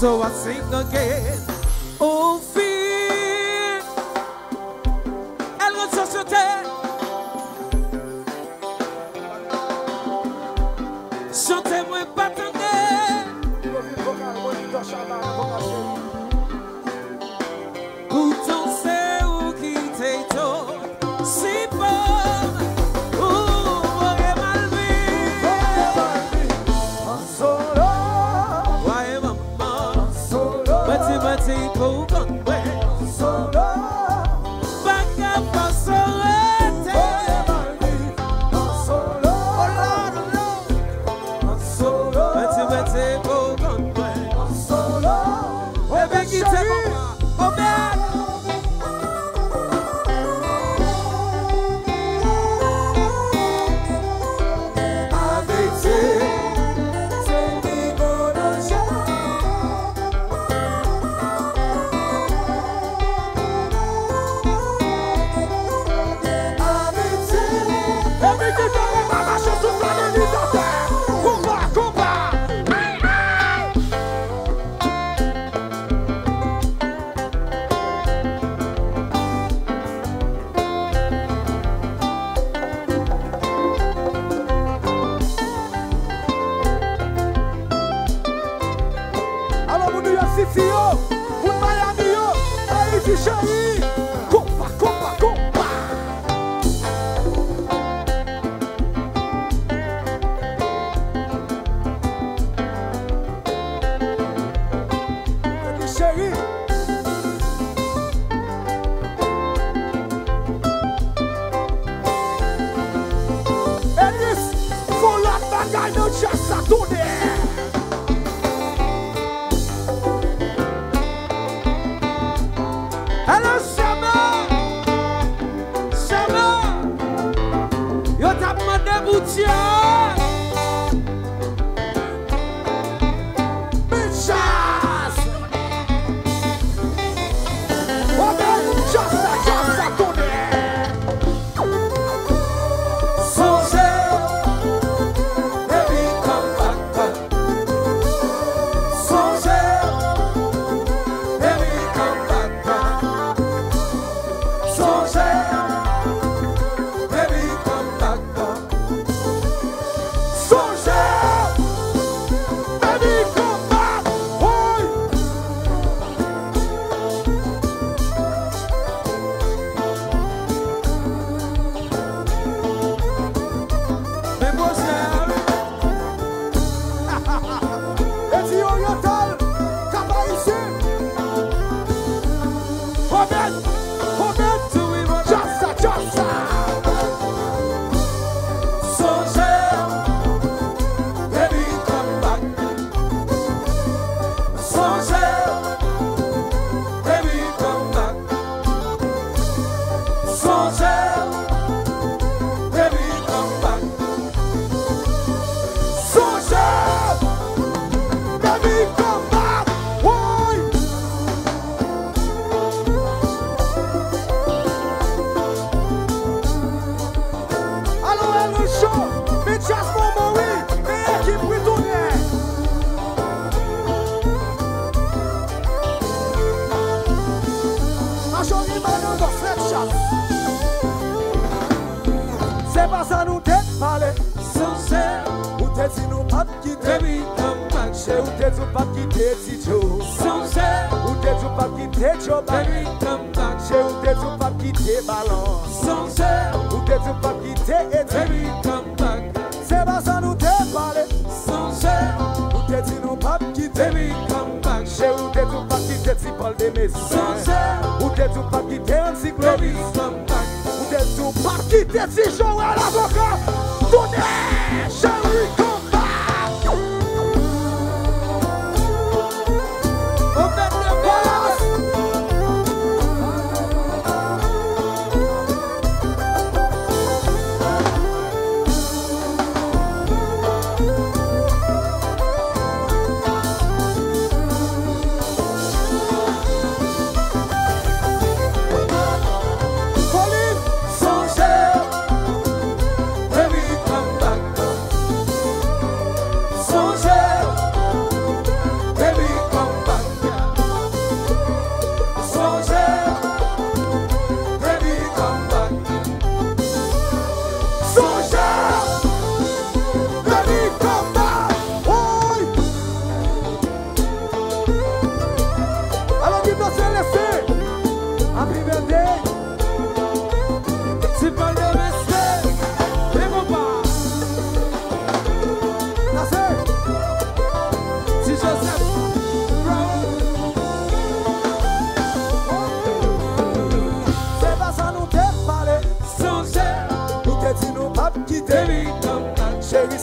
So I sing again. Oh, fille, elle ressort sur terre. Chantez-moi pas ton nez. Pourtant c'est où qui t'est tôt. Si bon, où voyez mal vie. En solo. Voyez maman. En solo. Bati pour conduire. En solo. Pas qu'à pas s'arrêter. Voyez mal vie. En solo. En solo. Bati pour conduire. En solo. Et bien qui t'est bon. Oh bien.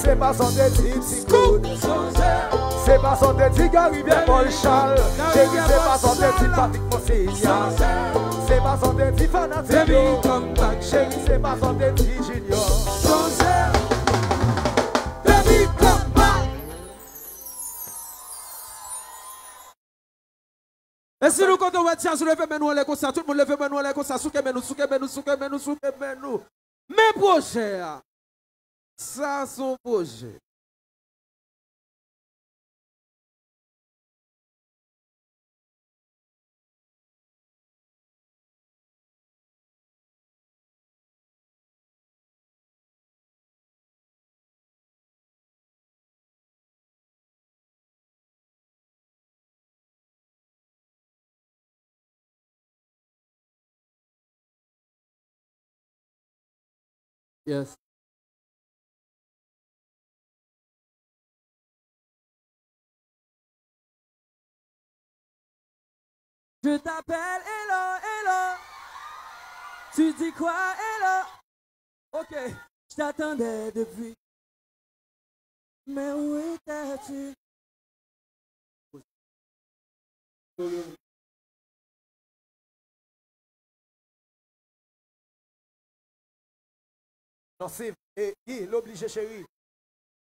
c'est pas son petit Timoun. C'est pas son petit Gary bien Paul Charles. Chérie, c'est pas son petit Patrick Monsignor. C'est pas son petit fanatique. Chérie, c'est pas son petit Junior. Et si nous comptons, tiens, sur le fait, nous, les comme ça, tout le monde le fait, nous, les comme ça, souke, nous. Mais projet, ça, son projet. Yes. Je t'appelle Hello, Hello. Tu dis quoi, Hello? Ok, je t'attendais depuis. Mais où étais-tu? Non, c'est l'obligé, chérie.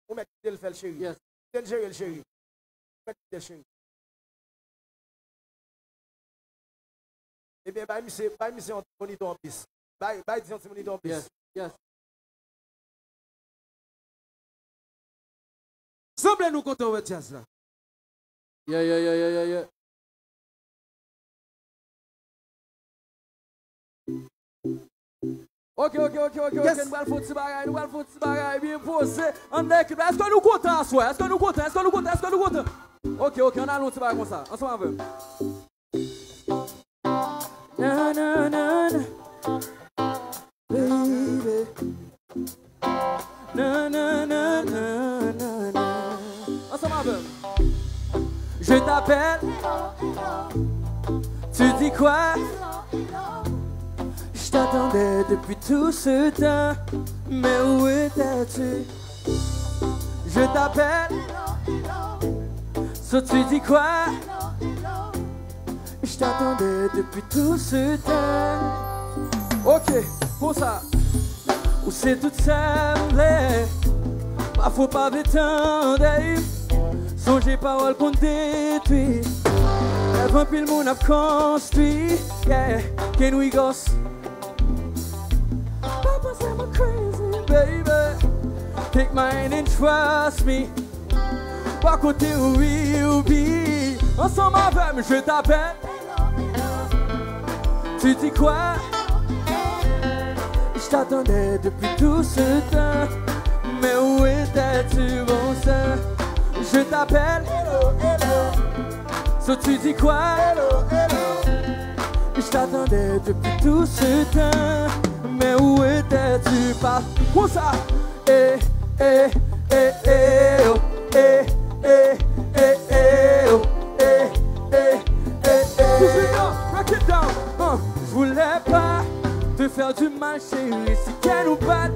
Ou mettre le fait, chérie. Yes. Quel gérer le chérie? Mettre le chérie. Eh bien, bah, monsieur, on monitor en piste. Bah, disons, on monitor en piste. Yes. Semblez nous compter avec jazz là. Yeah. Ok, nous allons faire petit bagage, bien posé. Est-ce que nous comptons, Est-ce que nous comptons? Ok, on a un petit bagage comme ça. Ensemble avec. Na, baby. Na. Ensemble avec. Je t'appelle. Tu dis quoi? Je t'attendais depuis tout ce temps, mais où étais-tu? Je t'appelle, so tu dis quoi? Je t'attendais depuis tout ce temps. Ok, pour ça, où c'est tout semblé, parfois pas d'étendre, songez paroles qu'on détruit, avant pile mon a construit, yeah, can we go? I'm crazy, baby. Take mine and trust me. Pas côté où il be. Ensemble avec, je t'appelle. Tu dis quoi? Je t'attendais depuis tout ce temps. Mais où étais-tu, bon sang? Je t'appelle. So tu dis quoi? Je t'attendais depuis tout ce temps. Mais où étais-tu pas? Où ça? Break it down. Je voulais pas te faire du mal, chérie. Si qu'elle nous batte,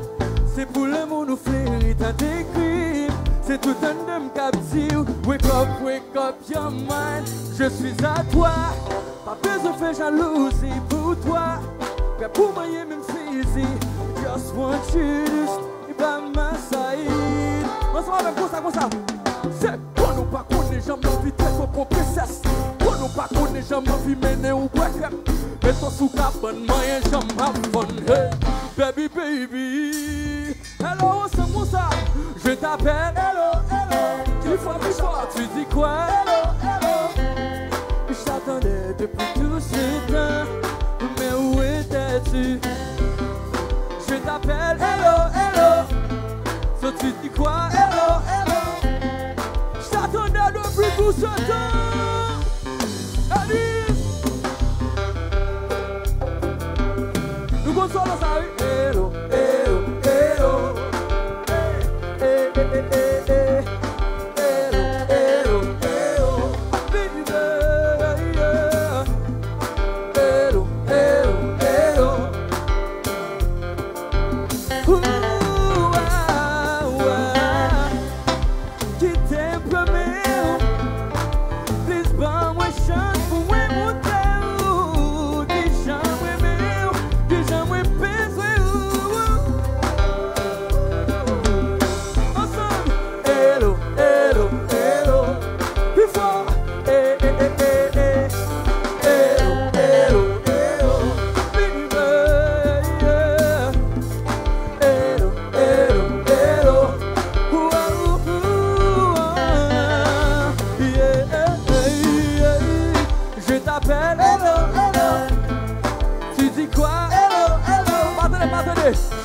c'est pour le monde nous flérit. T'as des crimes, c'est tout un homme captive. Wake up your mind. Je suis à toi. Pas besoin de faire jalousie pour toi. Pour moi, même easy. Just want you to stay by my side. On se va comme ça. C'est pour nous pas qu'on ait jamais envie d'être pour princesse. Pour nous pas qu'on ait jamais envie de mener au break. Mais ton sous cabane, moi, j'ai jamais fun. Hey, baby. Hello, c'est pour ça. Je t'appelle. Hello. Tu fais tu dis quoi? Hello. Je t'attendais depuis tout ce temps. Mais où étais-tu? Je t'appelle, hello. So tu dis quoi? Hello. Je t'attendais depuis tout ce temps. Allez. Nous consolons ça, oui. Hello.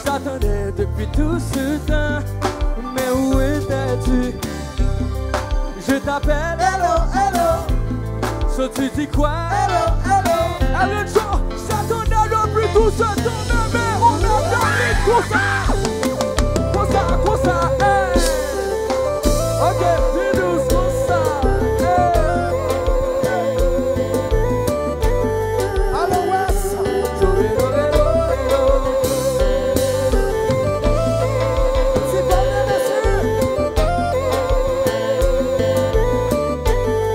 J'attendais depuis tout ce temps, mais où étais-tu? Je t'appelle, hello, hello. So tu dis quoi? Hello, hello. Allez, Joe, j'attendais depuis tout ce temps, mais on a gagné tout ça. Quoi ça, hey. Ok, dis-nous comme ça, hey. Allô, West. C'est pas bien, monsieur.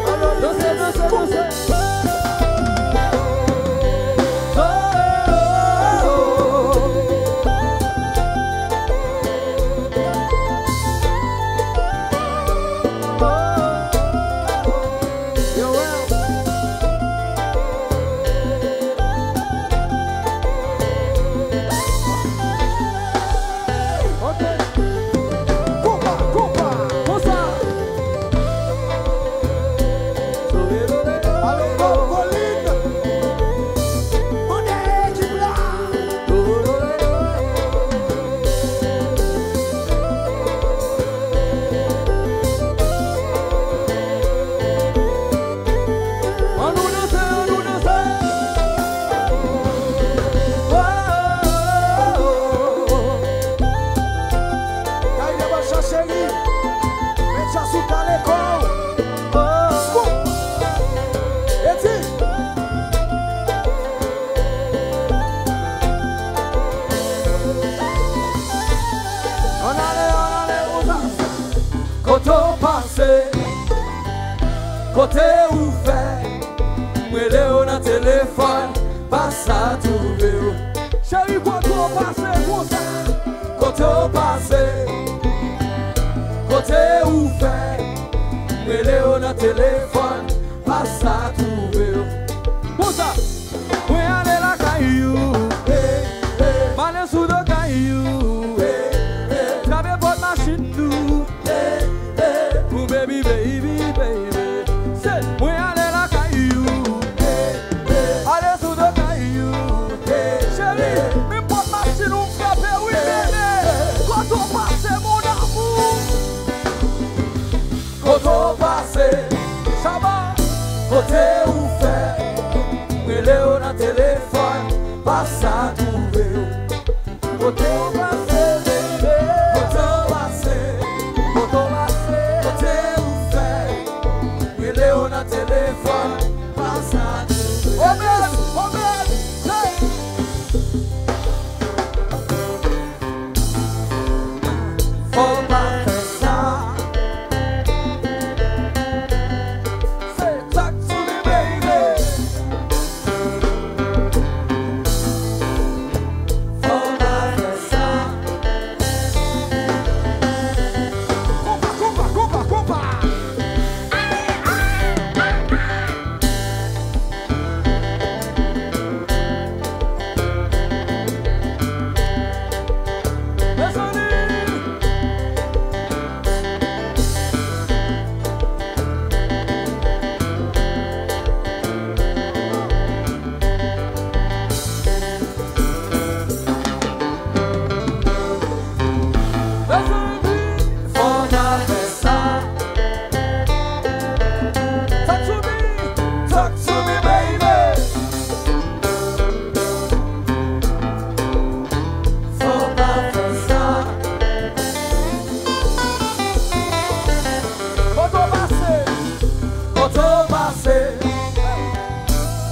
Allô, Côté ouvert, moi Léo dans téléphone, pas ça trouver. Chérie, côté au passé, comme ça. Côté au passé, côté ouvert, moi Léo dans téléphone, pas ça trouver. Comme ça, moi aller la caillou, mané sous le caillou, j'avais votre machine nous, pour baby. Moi aller la caillou, aller sous le caillou, chérie, même pas machine ou frappe, oui bébé. Quand on passe mon amour, quand on passe, ça va. Côté ouvert, moi Léo dans téléphone, pas ça trouver. Côté ouvert, bébé, côté ouvert, côté ouvert, Léo dans téléphone, pas ça trouver. Omen, hey. Faut pas faire ça. Talk to me, baby. Faut pas faire ça. Compa.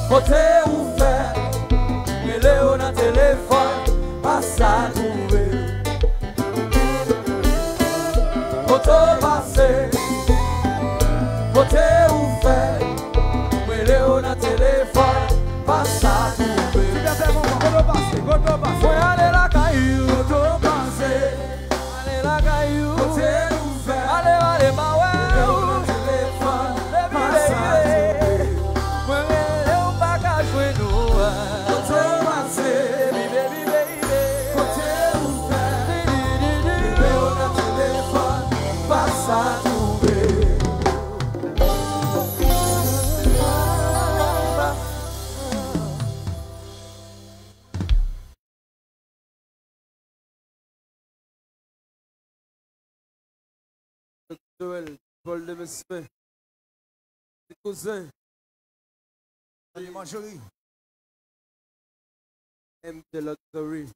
Côté ouvert, moi Léo dans téléphone, pas ça trouver. Côté passé, côté ouvert, moi Léo dans téléphone, pas ça trouver. Moi aller la caillou, côté passé, aller la caillou, côté ouvert, aller ma ouais. Côté Joël, Paul de Mesme, ses cousins, M. de Luxury.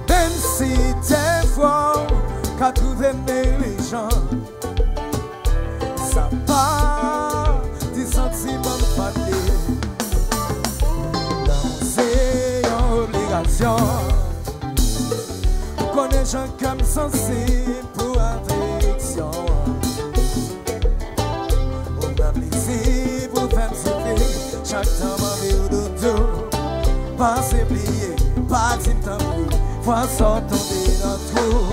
Même si t'es fort, qu'à trouver mes gens, ça part des sentiments fatigués. C'est une obligation. On connaît gens comme sensible pour affection. On a plaisir pour faire souffrir chaque temps ma vie au dodo. Pas s'éplier, pas d'y t'enfuir, faut sortir dans tout.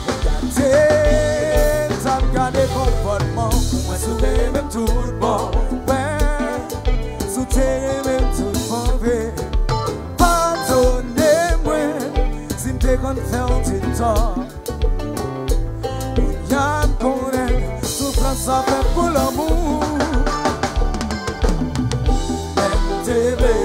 Regardez, t'as regardé comportement, moi souterre même tout bon. Ouais, souterre même tout mauvais. Pardonnez-moi, si m'te qu'on fait un petit tort. Y'a m'connait, souffrance à faire pour l'amour. Même t'aimer.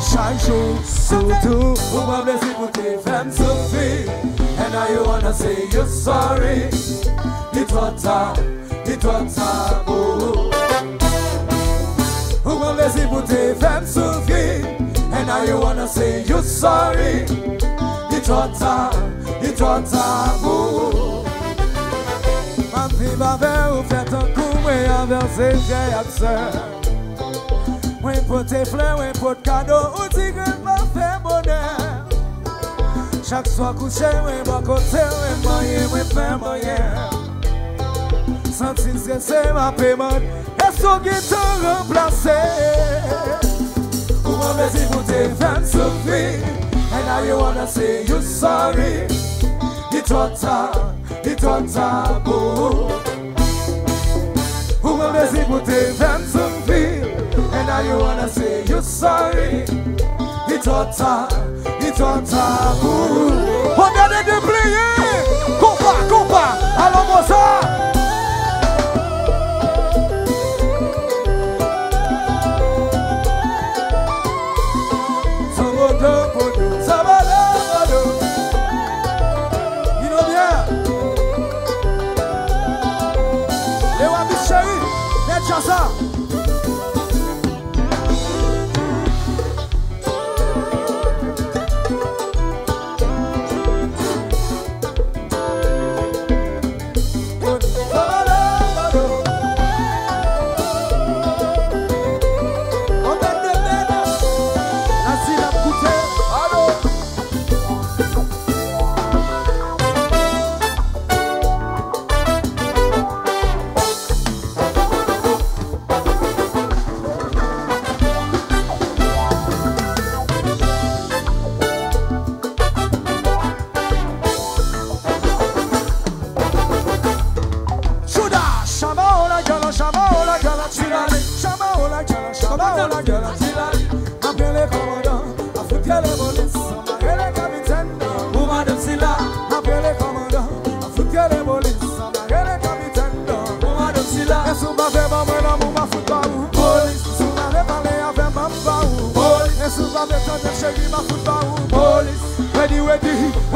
Chaque jour, surtout, vous m'avez blessé pour tes femmes souffrir. And now you wanna say you're sorry. Dis-toi ta, oh. Vous m'avez blessé pour tes femmes souffrir. And now you wanna say you're sorry. Dis-toi ta, oh. Ma fille m'avait offert un coup, mais avec ses vieilles sœurs. Moi pour tes fleurs, moi pour tes cadeaux, ou t'y que m'a fait bonheur. Chaque soir couché, moi pour côté, moi faire moyen. Sentir que c'est ma paiement, est-ce que t'as remplacé? Ou moi merci pour tes fans souffrir. And now you wanna say you're sorry. Dis-toi ta, beau. Ou moi merci pour tes fans souffrir. And now you wanna say you're sorry. Dis-toi ta, on vient de déplier. Compas, allons moi ça. Ça va là, il est bien. Les wamis chéris, les tchassa.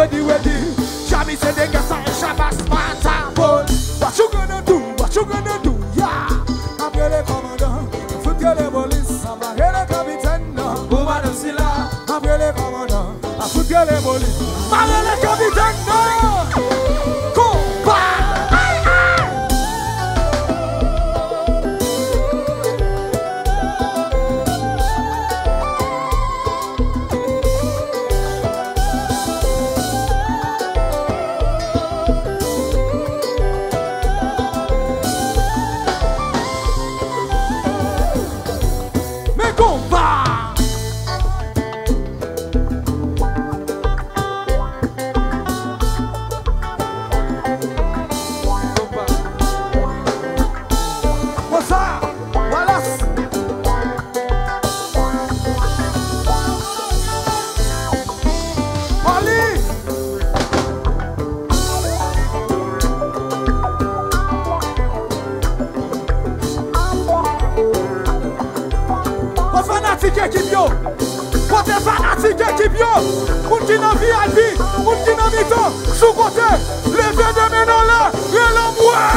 Ready. Jamie said they got some Shabbat Sparta. What you gonna do? Yeah. I'm the commandant. Foot the police. I'm the captain. Woman of Silla. I'm the commandant. I foot the police. I'm the captain. Go back. fanatique équipe yo. Côté fanatique équipe yo. Moun qui nan VIP, moun qui nan mi-temps, sous côté, levez de main là, et l'envoie.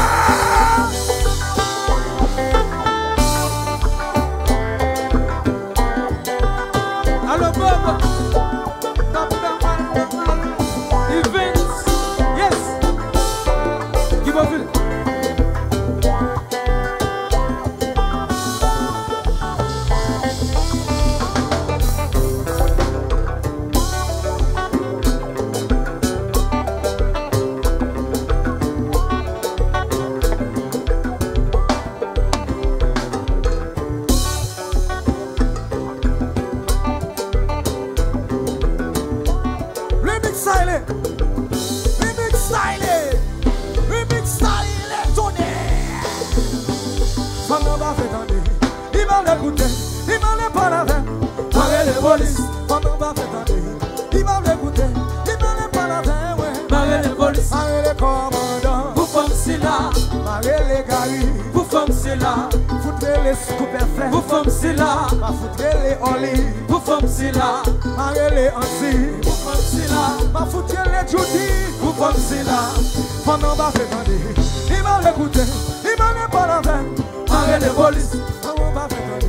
Allo Bob. Events. Yes. Give up it. Vous femmes c'est là, ma foutre les oli, vous femmes c'est là, marre les anti, vous femmes c'est là, ma foutre les Judy, vous femmes c'est là, pendant ma fait tendre, il m'a l'écouté, il m'a les pas la veine, marre les polices, pendant ma fait tendre,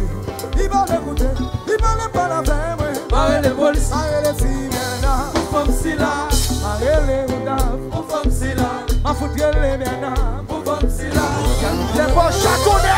il m'a l'écouté, il m'a les pas la veine, marre les polices, marre les simena, vous femmes c'est là, marre les roudaf, vous femmes c'est là, ma foutre les mena, vous femmes c'est là, les beaux chatonnets.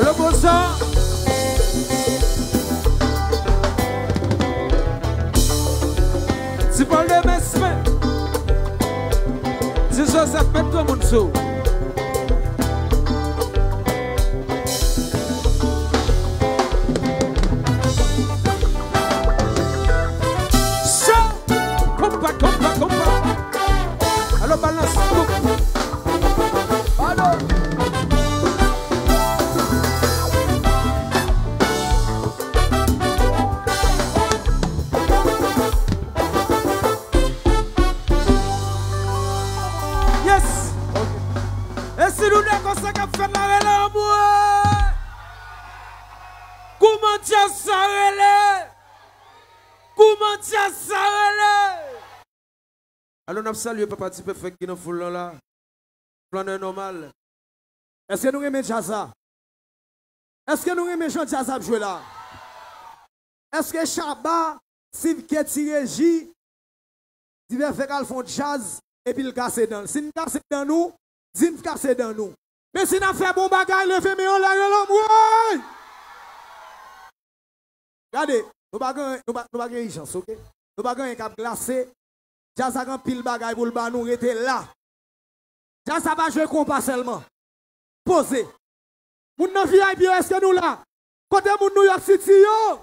Le bon sang. Si pas le mesme, c'est ça, ça fait tout le monde sous. Alors balance. Alors. Yes. Et si nous n'avons pas qu'à faire la relève, comment tu as ça relève? Comment tu as ça relève? Alors, nous saluons papa petit peu fait qui nous foule là. Plan normal. Est-ce que nous aimons Jazza? Est-ce que nous aimons Jean Jazza jouer là? Est-ce que Chaba, Steve Ketireji, il va faire qu'elle font jazz et puis le casser dans nous? Si nous cassons dans nous, dis nous casser dans nous. Mais si nous faisons bon bagage, levez nous la relève. Regardez, nous ne pas gagner chance, ok? Nous pas gagner cap glacé. Jazza a pile bagay pour le bar nous rester là. Jazza va jouer compas seulement. Posez. Moun nan VIP, est-ce que nous là? Côté moun New York City, yo.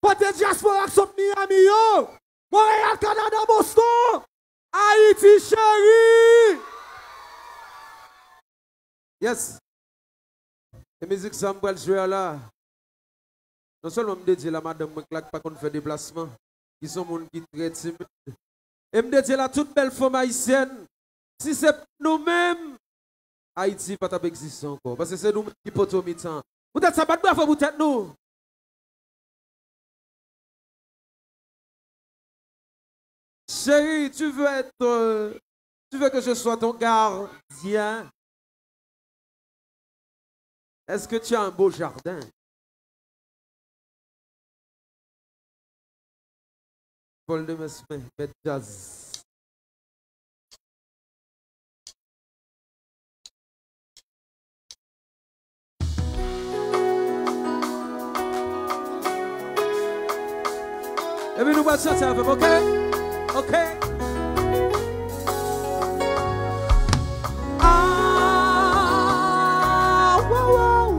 Côté diaspora, sop Miami, yo. Montréal, Canada, Boston. Haïti, chérie. Yes. La musique, ça me jouer là. Non seulement me dit la madame me claque pas qu'on fait déplacement. Ils sont gens qui très timide. Et me dit la toute belle femme haïtienne. Si c'est nous-mêmes, Haïti pas exister encore. Parce que c'est nous qui potons mi-temps. Peut-être ça va pas pour peut-être nous. Chérie, tu veux que je sois ton gardien? Est-ce que tu as un beau jardin? Paul de Mesme, met jazz. Et puis nous allons chanter avec, ok? Ok? Ah, wow, wow.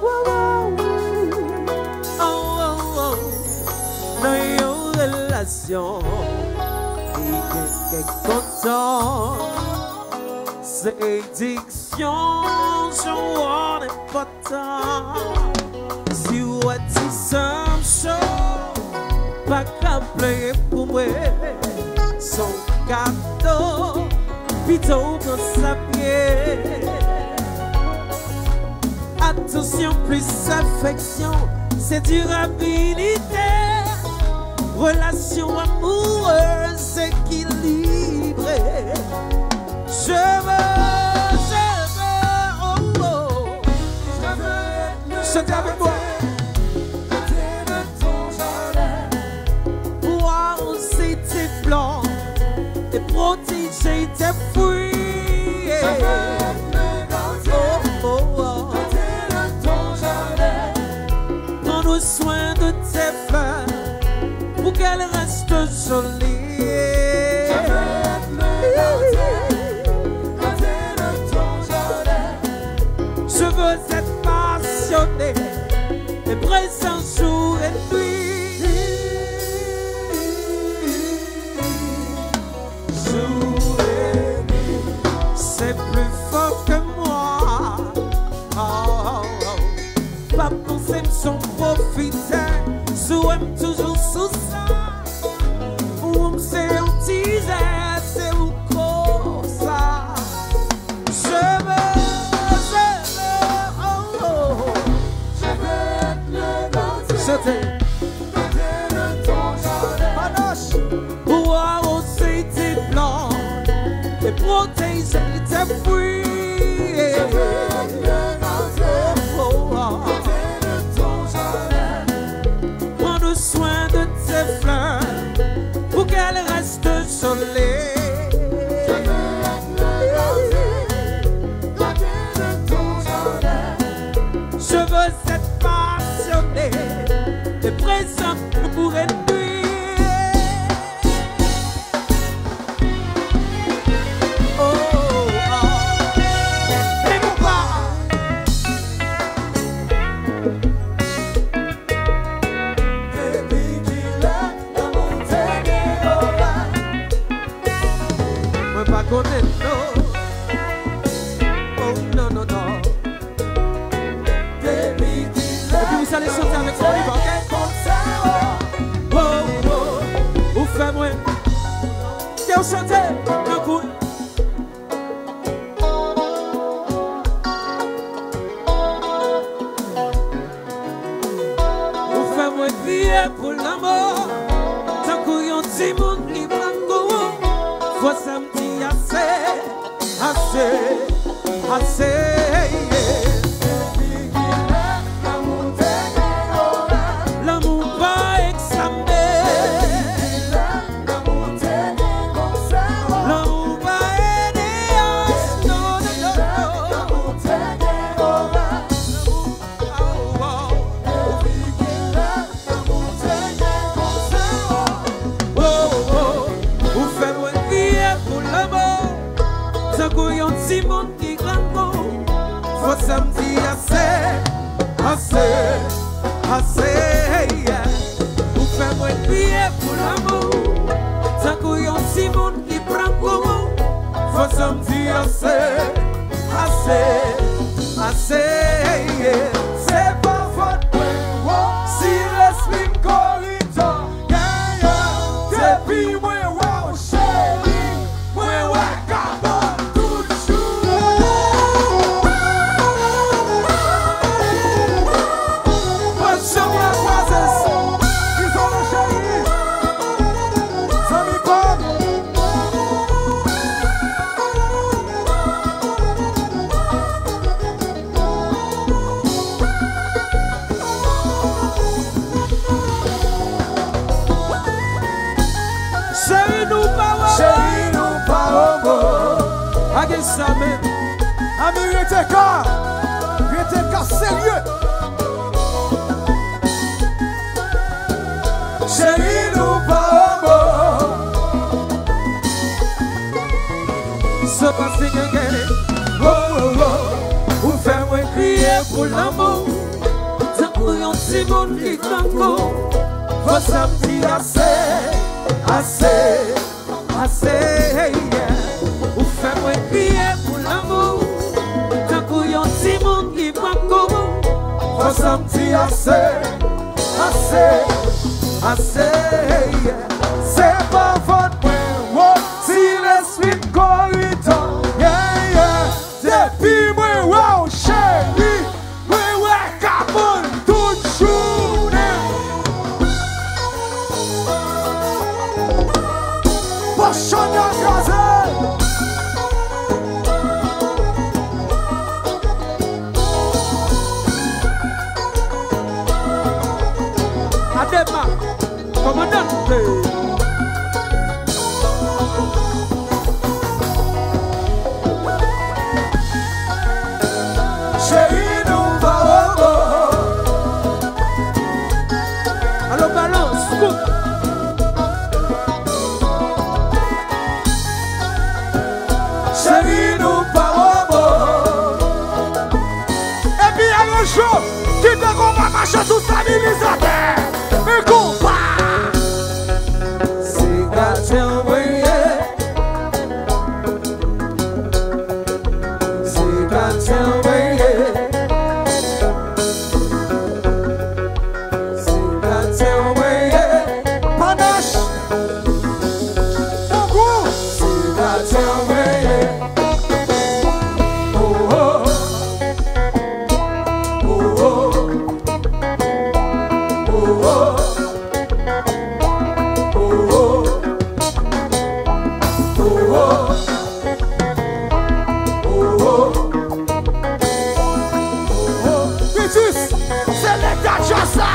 Wow, wow. Oh, oh, oh. Dans une relation, il est content. C'est diction, je vois l'important. Si vous êtes some show, pas qu'à pleurer pour moi, son cadeau, plutôt que sa pied. Attention, plus affection, c'est durabilité. Relation amoureuse équilibrée. Je veux, oh, oh. Je veux, chantez avec moi. Et protéger tes fruits. Prends soin de tes fleurs pour qu'elles restent jolies. Je veux être passionné et présent jour et nuit. C'est plus fort que moi. Oh, oh, oh. Pas penser me son profiter. Souhaite toujours sous ça. Ou me c'est un teaser, c'est où comme ça. Je veux, oh, oh. Je veux être le danger. Chantez. Pour arroser tes plans et protéger tes fruits. Prends soin de tes fleurs pour qu'elles restent jolies. Je veux être passionné et présent pour une nuit. Oh non, non, non. Et puis vous allez chanter avec moi, ok? Oh, oh, vous faites moi. Et on chante un coup. Vous faites moi crier pour l'amour. Tant qu'on y a un petit monde qui prend goût. Faut ça me dit assez, assez, assez. L'amour pas examé. L'amour pas aidé. Non, non, non. Oh, oh. assez. Vous faites moi crier pour l'amour. Tant qu'il y a un petit monde qui prend comment. Faut se me dire assez, assez, assez. C'est pas votre point. Si l'esprit me corridor, yeah, yeah. Depuis moi, wow, chérie, moi, ouais, cabot, toujours. Moi, je suis bien croisé. Ils ont le chéri. Ça m'y pomme. Chérie, nous pas au mot. Avec ça même. Ami, Rétéka, sérieux. Chérie, nous pas au mot. C'est parce que oh, oh, oh. Vous faites moi crier pour l'amour. Tant qu'il y a un petit monde qui t'encore. Faut sentir assez, assez. Assez, vous faites moi crier pour l'amour. Tant qu'il y a un petit monde qui prend comment. Faut sentir assez, assez, assez. C'est pas votre point. Si l'esprit me corridor, yeah, yeah. Depuis moi, wow, chérie, moi, ouais, cabot, toujours. Pochon yon gazel. Adema, commandante. Chérie, nous va au mot. Alors balance, coupe. Chérie, nous pas au mot. Et puis il y a le show qui te combat marcher sous stabilisateur. Mais combat. C'est gâté envoyé. C'est gâté envoyé. C'est gâté envoyé. Panache. Mon goût. C'est gâté envoyé. Oh oh. Oh oh. Oh oh. Vitus, c'est l'état de Jossa.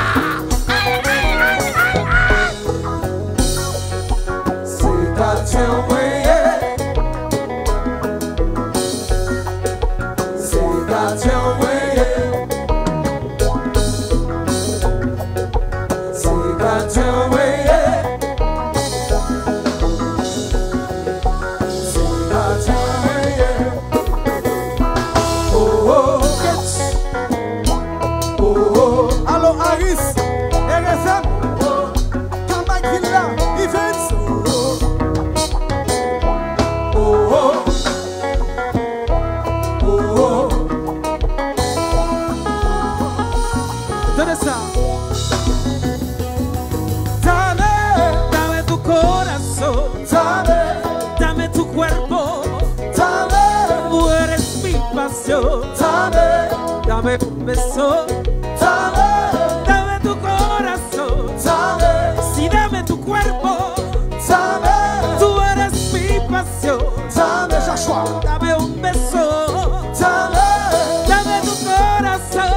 C'est gâté envoyé. C'est gâté envoyé. C'est gâté envoyé. C'est gâté envoyé. Oh oh. Oh oh. Allo Harris, RSM, Kamba Killa, Events. Oh oh. Oh oh. Tenez ça. Dame tu corazón, dame tu cuerpo, tú eres mi pasión. Dame un beso, dame tu corazón, sí, dame tu cuerpo, tú eres mi pasión. Dame un beso, dame tu corazón,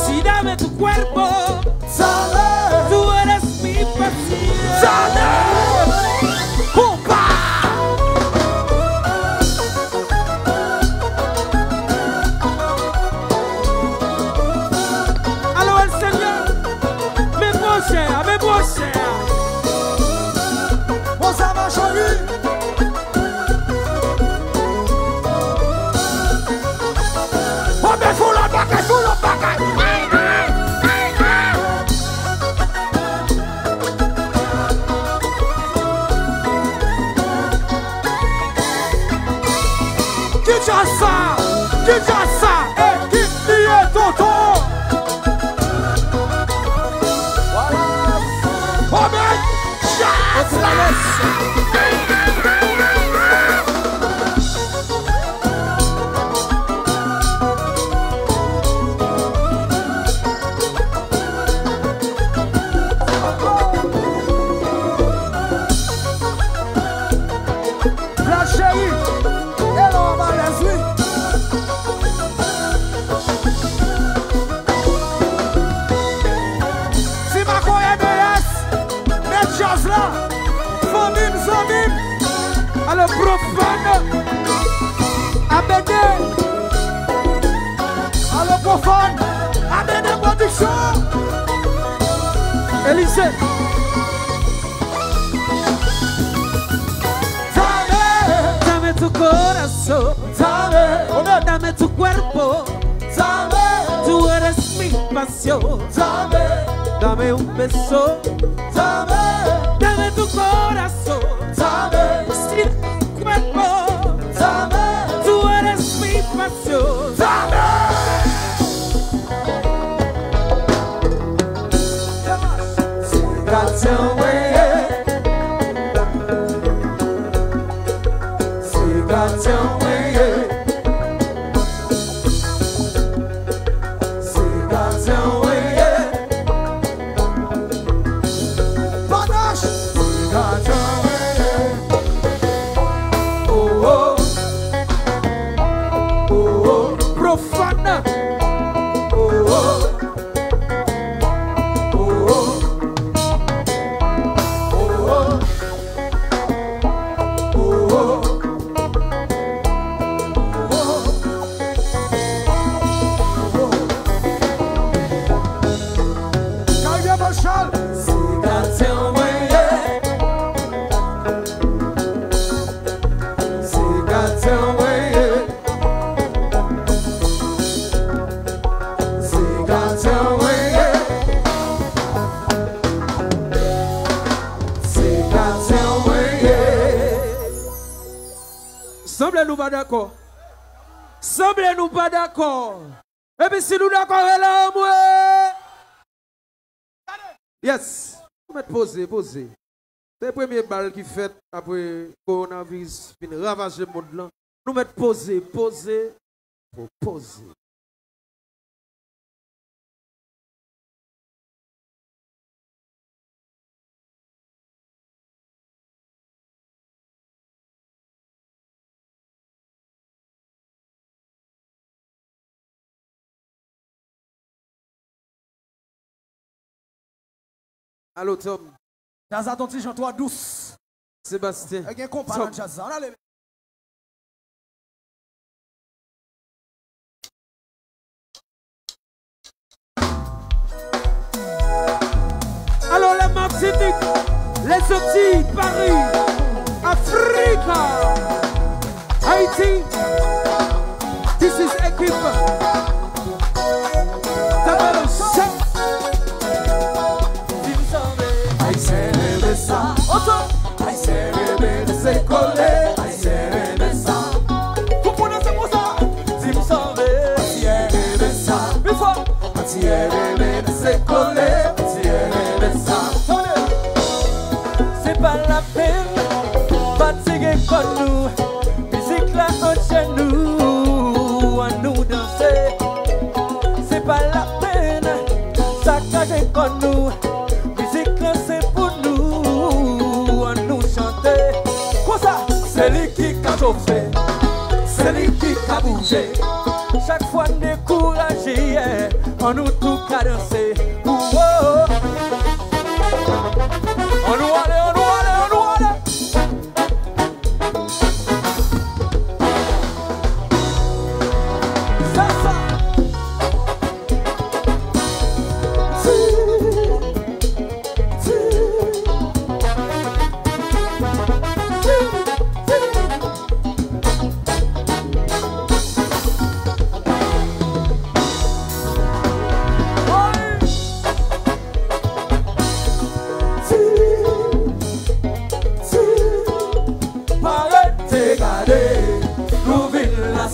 sí, dame tu cuerpo, tú eres mi pasión. Alors profane. Abédé. Alors profane. Abédé production. Élysée. Dame tu corazón. Dame tu cuerpo. Tú eres mi pasión. Dame un beso. Dame tu corazón. Sí, tu cuerpo. Tú eres mi pasión. Semblez-nous pas d'accord. Semblez-nous pas d'accord. Et puis si nous d'accord, là, moi. Yes. Posez. C'est le premier balle qui fait après coronavirus, puis ravager le monde là. Nous mettons poser. Allô Tom. Jazza ton petit Jean-Toi douce. Sébastien. Avec un compas de Jazza. Alors les Martinique, les Antilles, Paris, Afrique, Haïti. This is équipe. C'est pas la peine, fatigué comme nous, musique là en chez nous, à nous danser. C'est pas la peine, saccagé comme nous, musique là c'est pour nous, à nous chanter. Quoi ça? C'est lui qui a chauffé, c'est lui qui a bougé. Chaque fois découragé, on nous tout cadencé. On nous allait. Ça.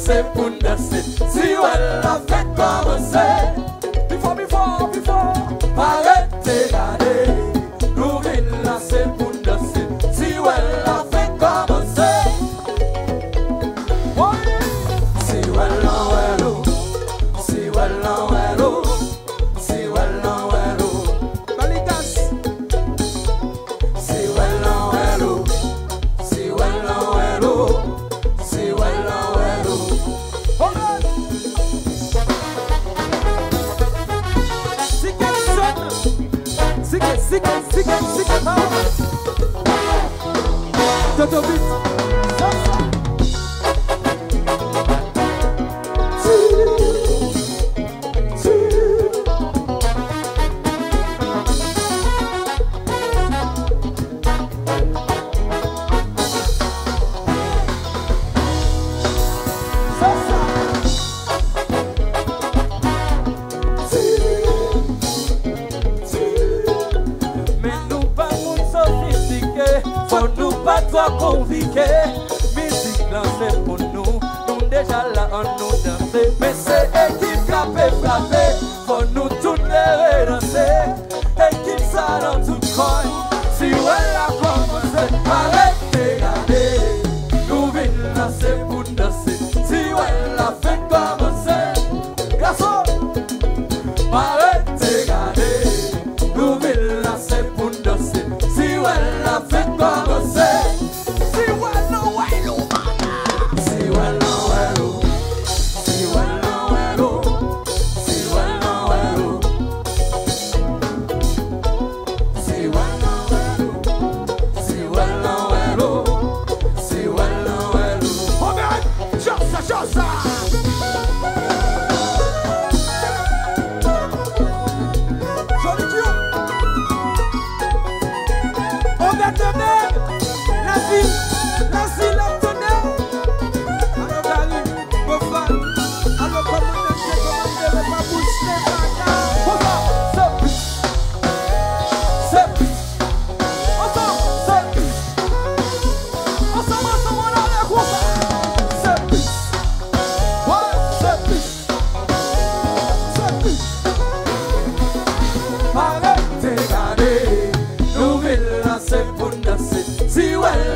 C'est pour danser. Si elle a fait commencer, before. Arrêtez d'aller. Nous vîmes là, c'est pour danser. Si elle a fait commencer. Si elle en hello. Si elle en hello. Si elle en hello. Balikas. Si elle en hello. Si elle en hello. Si elle en hello. Sick. Toto beat. trop compliqué. Musique là c'est pour nous. Nous déjà là on nous danser. Mais c'est équipe qui a fait frapper. Faut nous toutes les redanser. Équipe ça dans tout coin. Si elle a commencé, arrêtez regarder. Nous venons danser pour danser. Si elle a fait commencer, garçon, arrêtez regarder. Nous venons danser pour danser. Si elle a fait commencer, si elle a si elle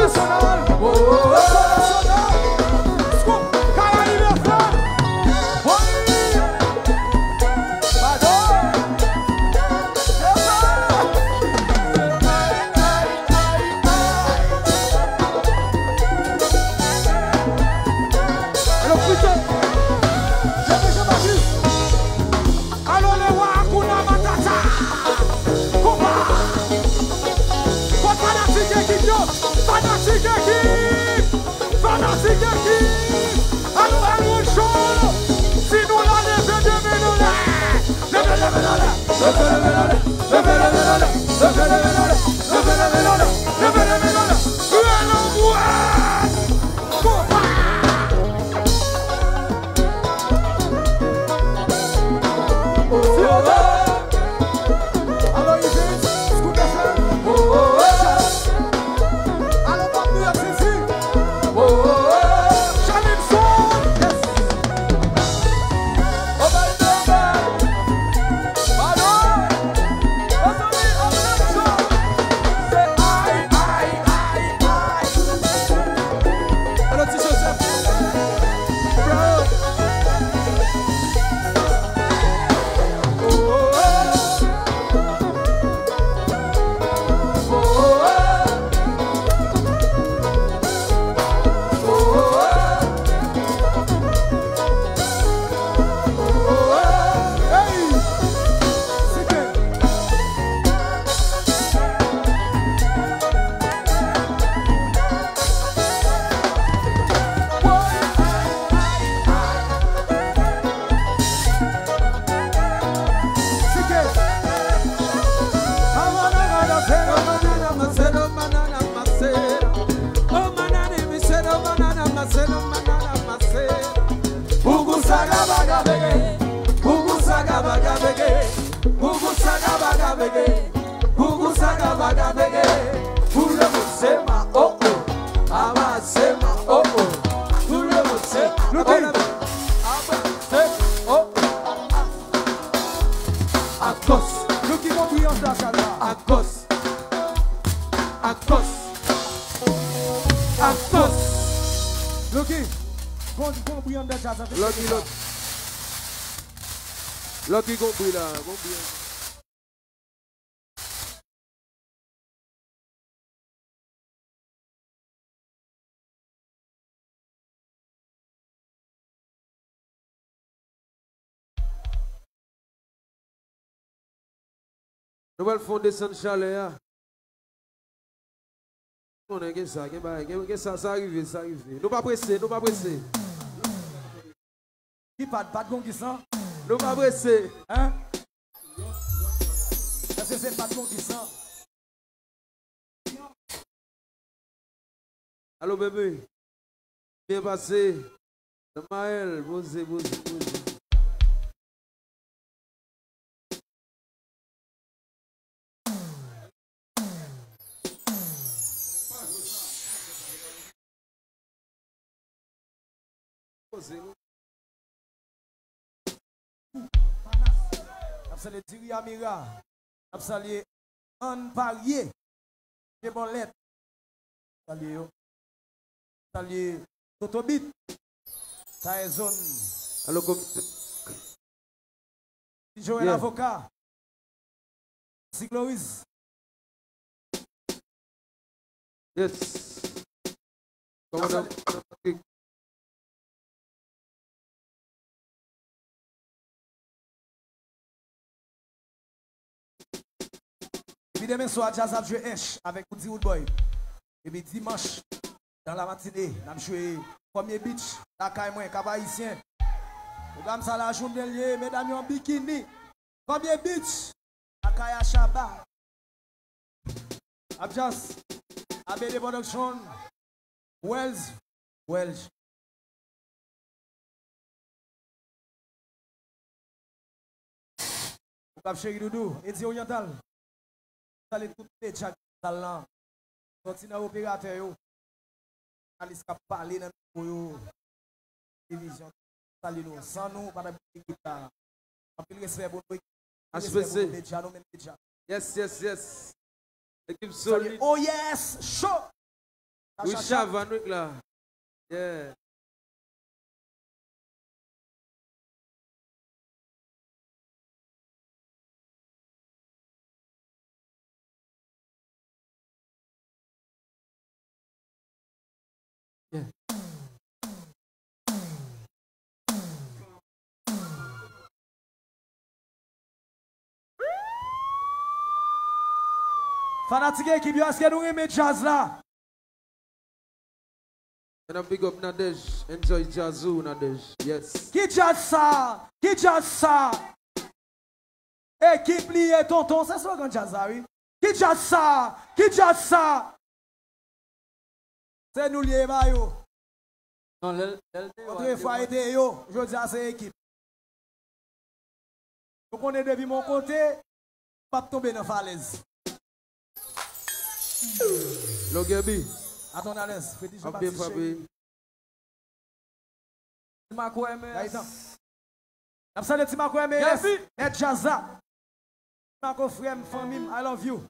International. International. Scoop. Caraïbes. Lucky compris là, compris. Nous allons fonder sans chalet. On a ça arrive, ça arrive. Nous pas presser, nous pas presser. Qui pas de gon qui sent? Nous pas presser. Hein? Est-ce que c'est pas de gon qui sent? Allô bébé. Bien passé. Maël, posez. Absolument Thierry Amira. Absolument Anne Parier. C'est bon lettre. Salut. Salut Totobit. Taizon. Allô Joël avocat. Sigloris. Yes. Commandant. Puis demain soir, Jazz a joué H avec Woody Woodboy. Et puis dimanche, dans la matinée, on a joué premier beach, la caille cap haïtien. Programme ça la journée liée, mesdames en bikini. Premier beach, la caille à Chaba. Abjas, ABD Production, Wells. Cap Chéri Doudou, Eddie Oriental. Allez toutes les chats talent. Continue opérateur yo. Alice cap parler dans yo. Division. Salut nous. Sans nous pas d'équipe là. En plus respect pour nous. HPC. Yes. Équipe solide. Oh yes, show. We shove là. Yeah. Yeah. Fanatique qui vient, est-ce que nous aimons jazz là? And I big up Nadej. Enjoy Jazzu, Nadej. Yes. Qui jazz ça? Qui jazz ça? Équipe liée, tonton, c'est ça qu'on jazz ça, oui? Qui jazz ça? Qui jazz ça? C'est nous liés, bah yo. Non, Votre fois été yo, je dis à ces équipes. Donc on est depuis mon côté, pas tomber dans la falaise. Logebi. Attends à l'aise, fais déjà Bien Fabi. Timako MS. Absolument, Timako MS. Et Jazza. Timako frère, famille, I love you.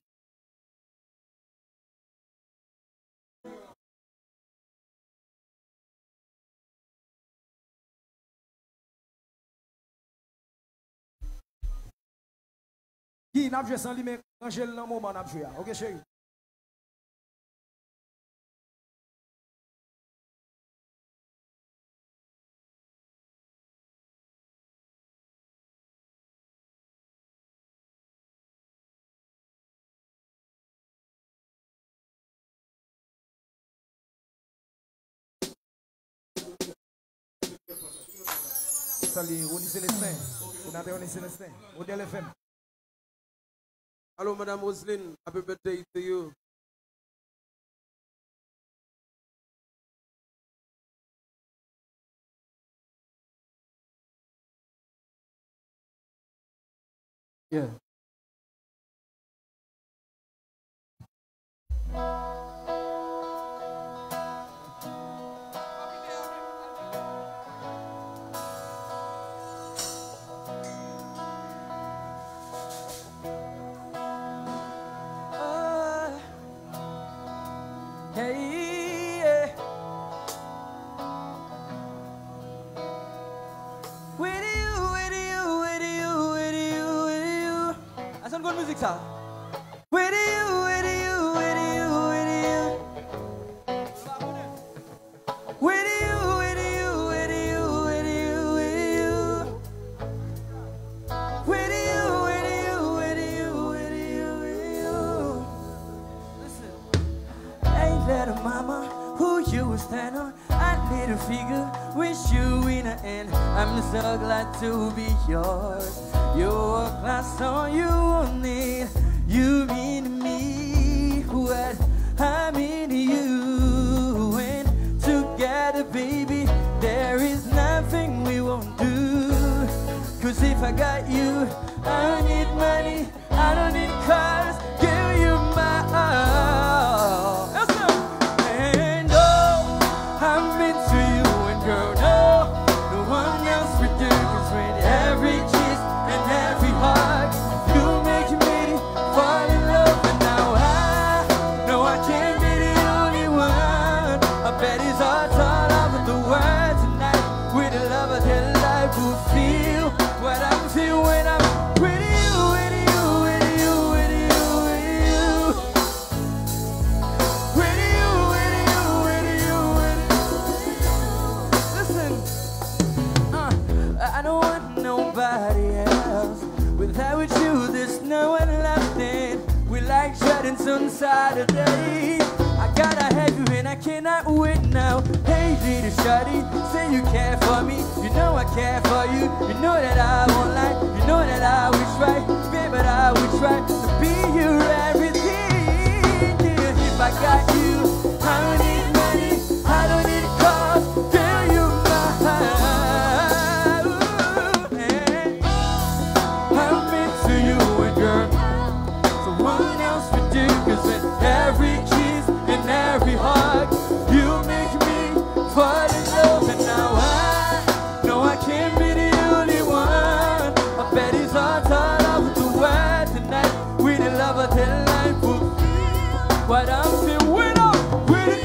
Qui n'a pas joué sans lui, mais quand j'ai le moment, n'a pas joué. Ok, chérie. Salut, Ronnie Célestin. Sénateur Ronnie Célestin. Modèle FM. Hello, Madame Roseline. Happy birthday to you. Yeah. Music ça. With you, with you, with you, with you. With you, with you, with you, with you, with you. With you, with you, with you, with you, with you. Listen. Hey little mama, who you stand on? I little figure, wish you in the end. I'm so glad to be yours. You're a class on you need. You mean to me what I mean to you. And together, baby, there is nothing we won't do. Cause if I got you, I don't need money, I don't need cars. Give you my all. And oh, I'm into you, and girl, no, no one else would do. Cause when every and every heart, you make me fall in love. And now I know I can't be the only one. I bet his heart's all over the world tonight. With the love of their life will feel what I feel when I'm with you, with you, with you, with you, with you. With you, with you, with you, with you. Listen, I don't want nobody else. Without you, there's no one left in. We like shutting on Saturday. I gotta have you and I cannot wait now. Hey, little shawty, say you care for me. You know I care for you. You know that I won't lie. You know that I wish right, baby, but I will try to be your everything. Yeah, if I got you, I don't need money, I don't need cars. Girl, you my heart. Every kiss and every hug, you make me fall in love. And now I know I can't be the only one. I bet his heart's all over the world tonight. With the love of their life will feel what I'm feeling with it.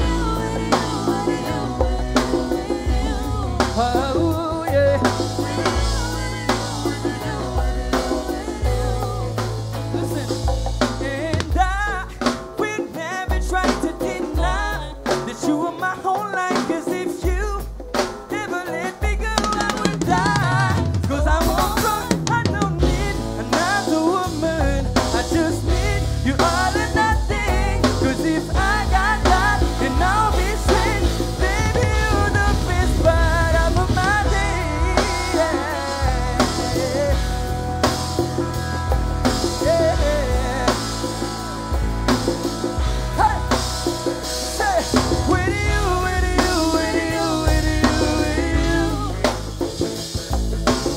all or nothing. 'Cause if I got that, then I'll be straight. Baby, you're the best part of my day. Yeah. Hey. Say, with you, with you, with you, with you, with you.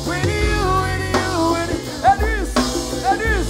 With you, with you, with you. Edis, Edis.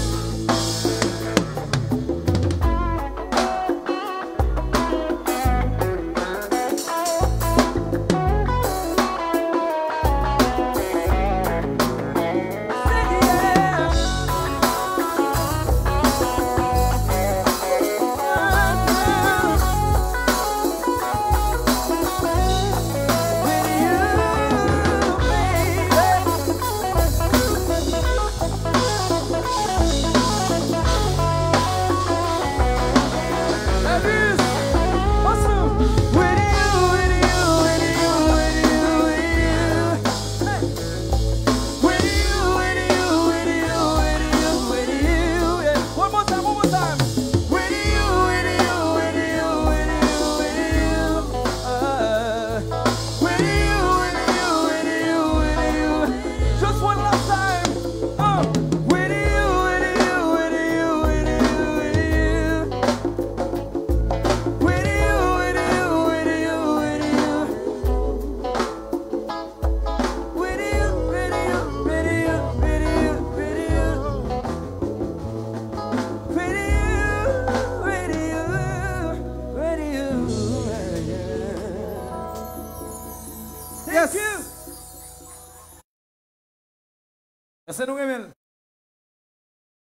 C'est nous remel.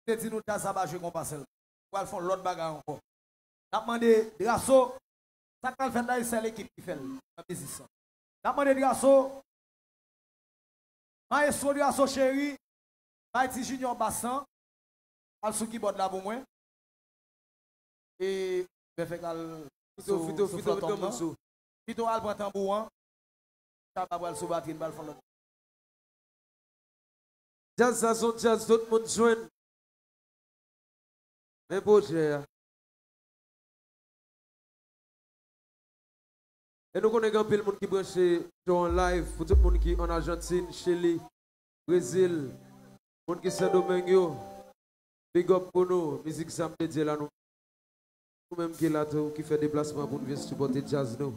C'est dit nous ça va jouer qu'on passe. Ou al font l'autre bagarre encore. N'a demandé Grasso, ça qu'a fait là c'est l'équipe qui fait la musicien. N'a demandé Grasso. Maestro Grasso chéri, Haïti Junior Bassan, al sou keyboard là pour moi. Et je fais gal Fito al prend tambouran. Ça va aller sous batterie bal font l'autre. Jazz à son jazz, tout le monde joue. Mais beau Dieu. Et nous connaissons un peu le monde qui branche en live, pour tout le monde qui est en Argentine, Chili, Brésil, le monde qui est Saint-Domingue, big up pour nous, musique samedi là nous. Nous-mêmes qui est là, qui fait déplacement pour nous venir supporter jazz nous.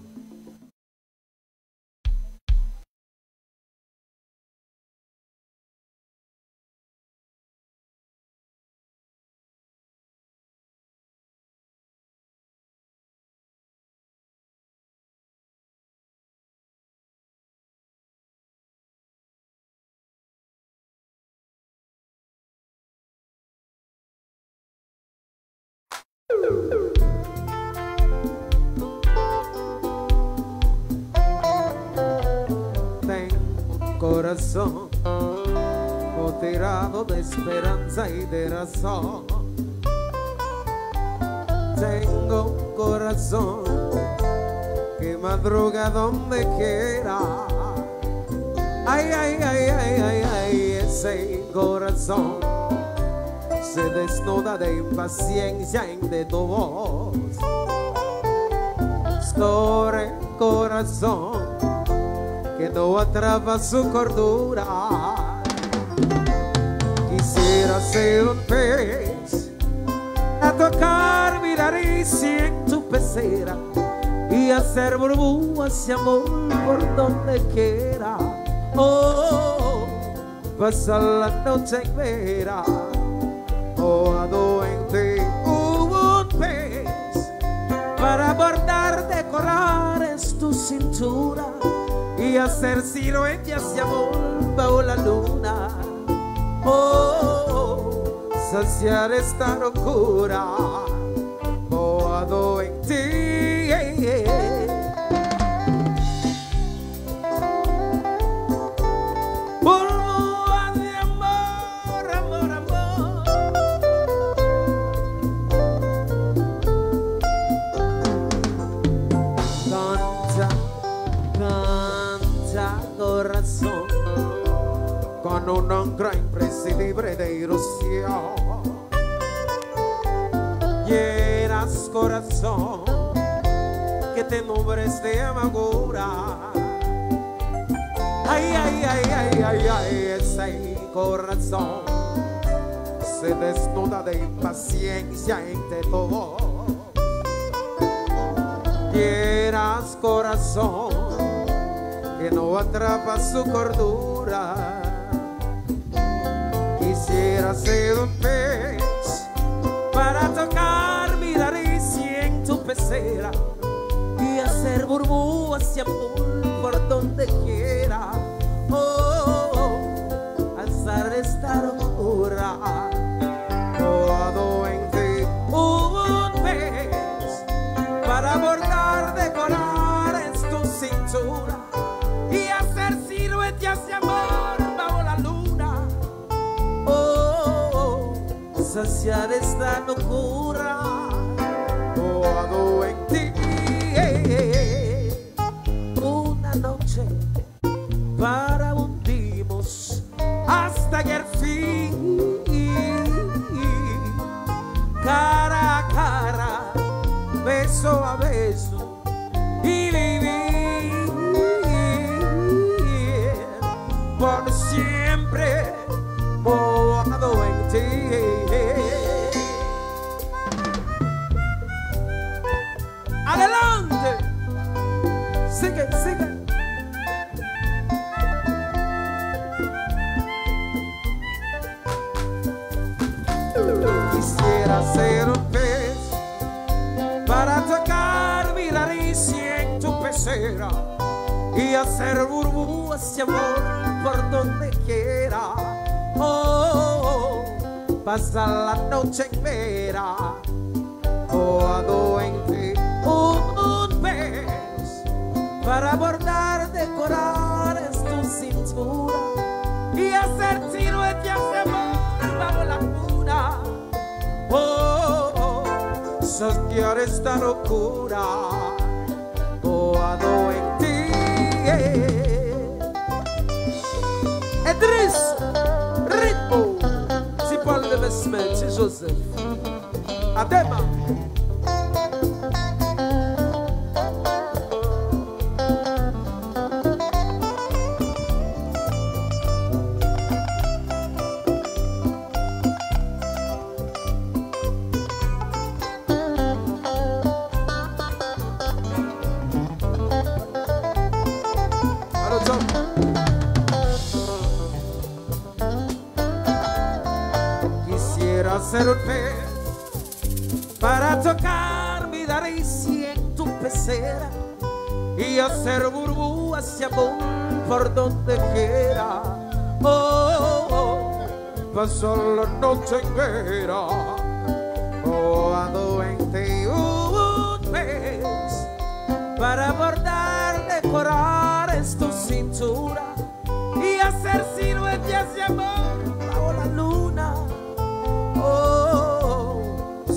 Corazón motivado de esperanza y de razón. Tengo un corazón que madruga donde quiera. Ay, ay, ay, ay, ay, ay, ese corazón se desnuda de impaciencia en de tu voz. Scorre corazón que no atrapa su cordura. Quisiera ser un pez a tocar mi nariz en tu pecera y hacer burbujas de amor por donde quiera. Oh, pasar la noche en vera, mojado en ti. Hubo un pez para bordar de corales tu cintura y hacer siluetas de amor bajo la luna. Oh, saciar esta locura, mojado en ti. Burbujas de amor, amor, amor. Canta, corazón, con una gran imprescindible de ilusión. Llenas corazón que te nubres de amargura. Ay, ay, ay, ay, ay, ay, ese corazón se desnuda de impaciencia entre todo. Llenas corazón que no atrapa su cordura. Quisiera ser un pez para tocar mi nariz en tu pecera y hacer burbujas y amor por donde quiera. Alzar esta locura. Todo en ti un pez para bordar, decorar en tu cintura y hacer siluetas de amor bajo la luna. Saciar esta locura. Todo en ti. Una noche para hundimos hasta que el fin, cara a cara, beso a beso, y vivir por siempre mojado en ti. Adelante, sigue, sigue. Quisiera ser un pez para tocar mi nariz en tu pecera y hacer burbujas de amor por donde quiera. Pasar la noche en vera, en ti un pez para bordar, decorar en tu cintura y hacer siluetas de amor bajo la luna. Saciar esta locura. En ti. Edris, ritmo. Si Paul de Besmet, si Joseph. Adema. Quisiera ser un pez para tocar mi nariz en tu pecera y hacer burbujas de amor por donde quiera. Pasar la noche entera en ti un pez para bordar, decorar en tu cintura y hacer siluetas de amor bajo la luna.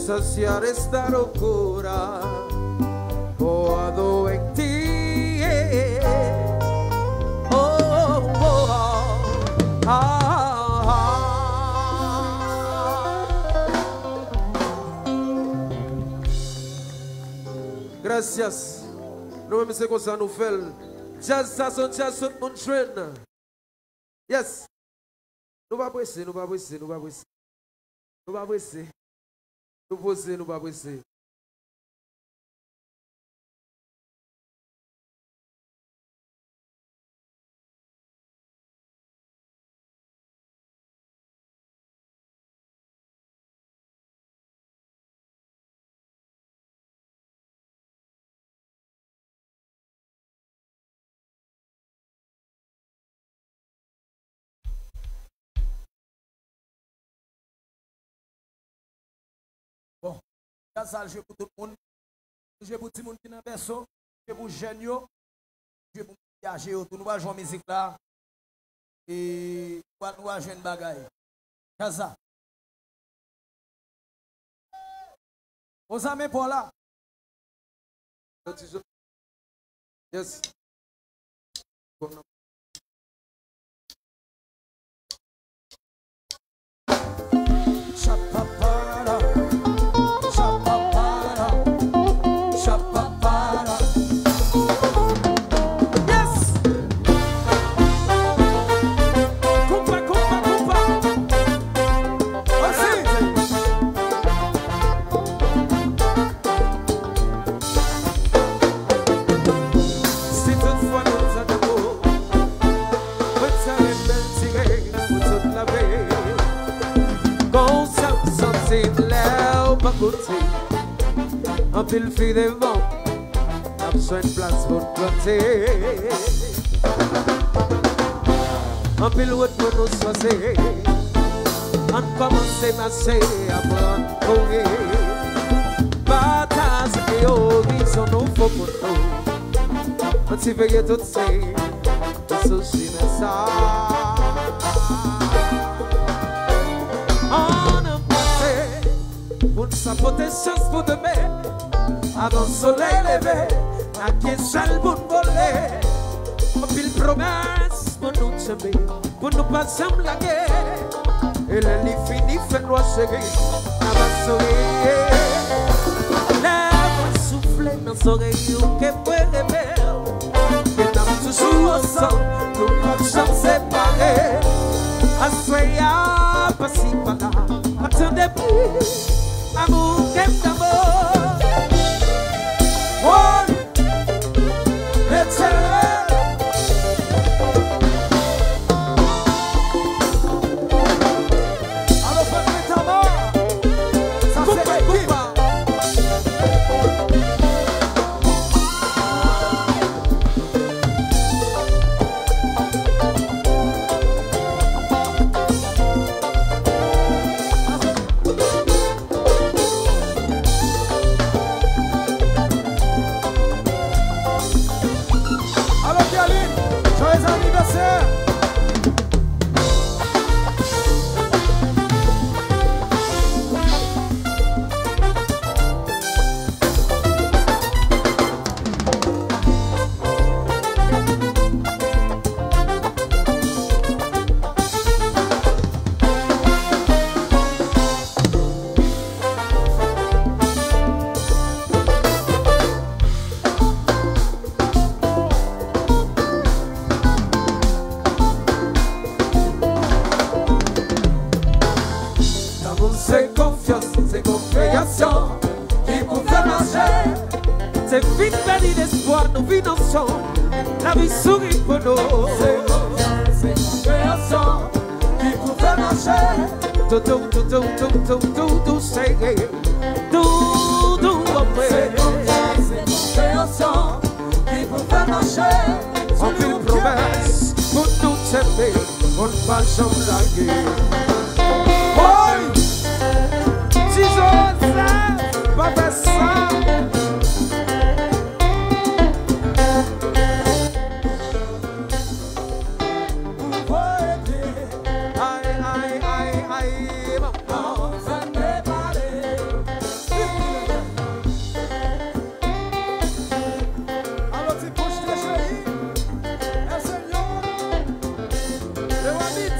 Saciar esta locura. En ti. Gracias. Nous même c'est comme ça nous fait. Jazz ça son jazz tout mon train. Yes. Nous pas presser, nous pas presser, nous pas presser. Nous pas presser. Nous poser, nous pas presser. Bon, ça je pour tout le monde. Je pour tout le monde qui est dans berceau, je pour jeunes, je pour viager autour, nous va jouer musique là. Et nous va jouer une bagaille. Ça. Aux amis pour là. Yes. Chapapara, chapapara. côté. En pile fille devant, n'a besoin de place pour planter. En pile route pour nous choisir. On commence à marcher, après on courir. Bataille et horizon, nous faut pour nous. On s'y veille tout seul, souci de ça. On a passé pour nous sapoter chance pour demain. Avant le soleil levé, à qui seul pour nous voler. On pile promesse pour nous tomber, pour nous passer la guerre. Et le lit fini fait noir chéri, avant sourire. Lève souffler dans son rayon que peut rêver. Et nous toujours ensemble, nous pas jamais séparés. Assoya, pas si pas là, attendez plus, amour qu'aime d'amour. One, let's c'est confiance, c'est compréhension qui vous fait marcher. C'est vite perdu d'espoir, nous vivons ensemble. La vie sourit pour nous. C'est confiance, c'est compréhension qui vous fait marcher. Tout, c'est tout, c'est confiance, c'est compréhension qui vous fait marcher. On fait une promesse pour nous aimer, on ne va jamais larguer. Si j'ose pas faire ça. Alors tu couches tes chéris, et Seigneur, le Wabit.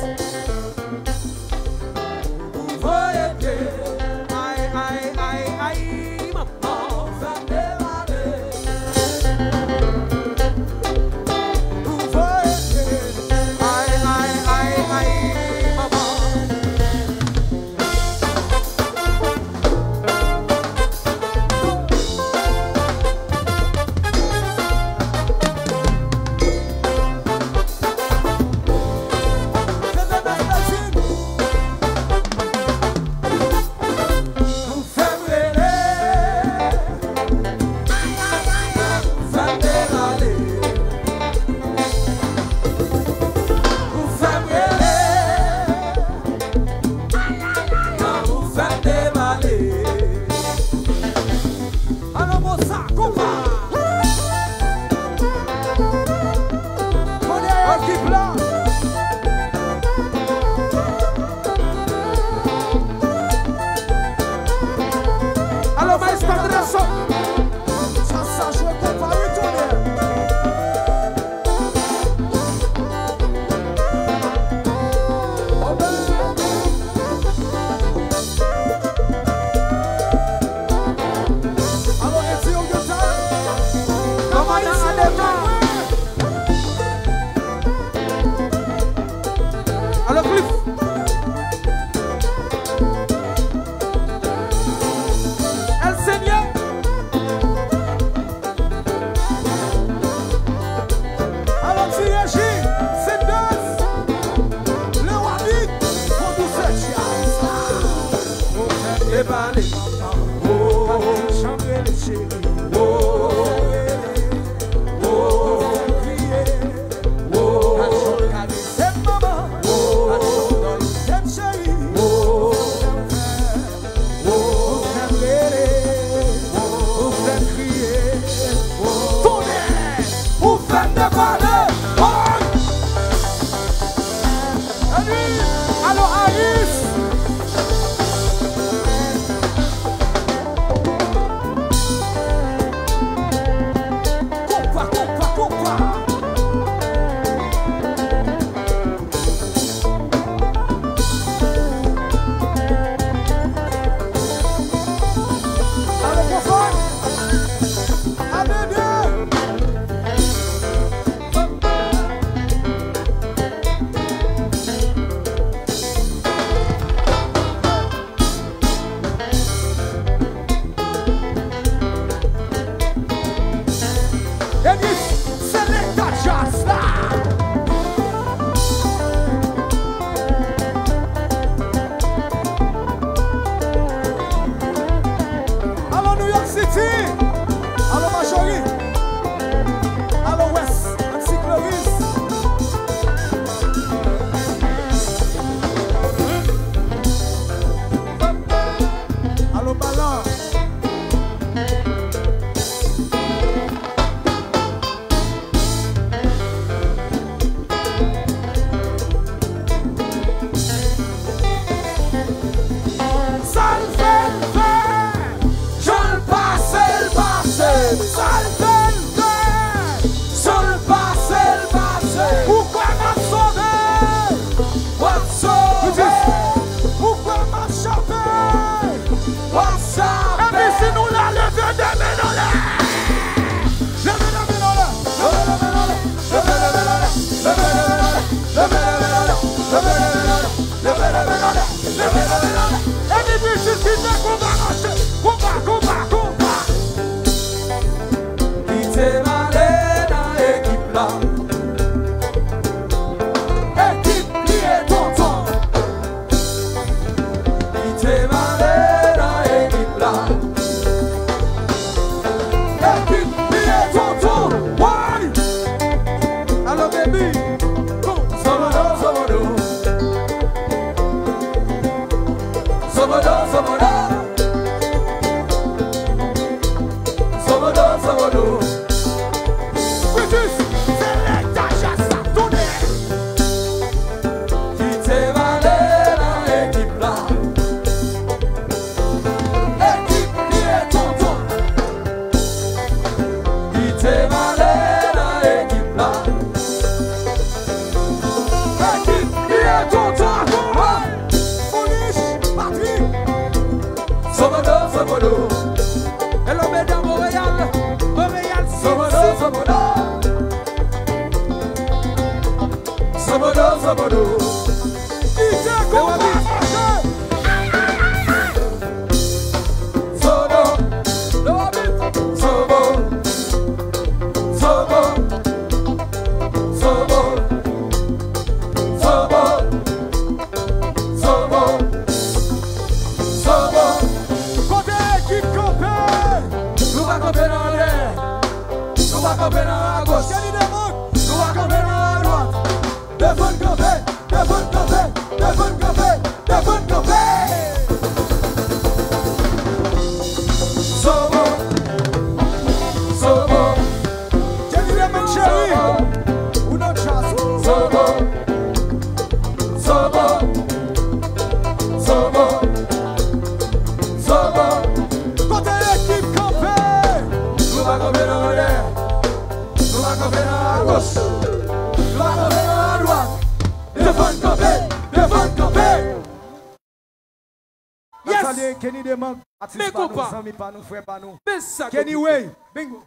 Kenny demande, mais pas nous, pas nous, frère, pas nous. Mais ça, Kenny Way, bingo.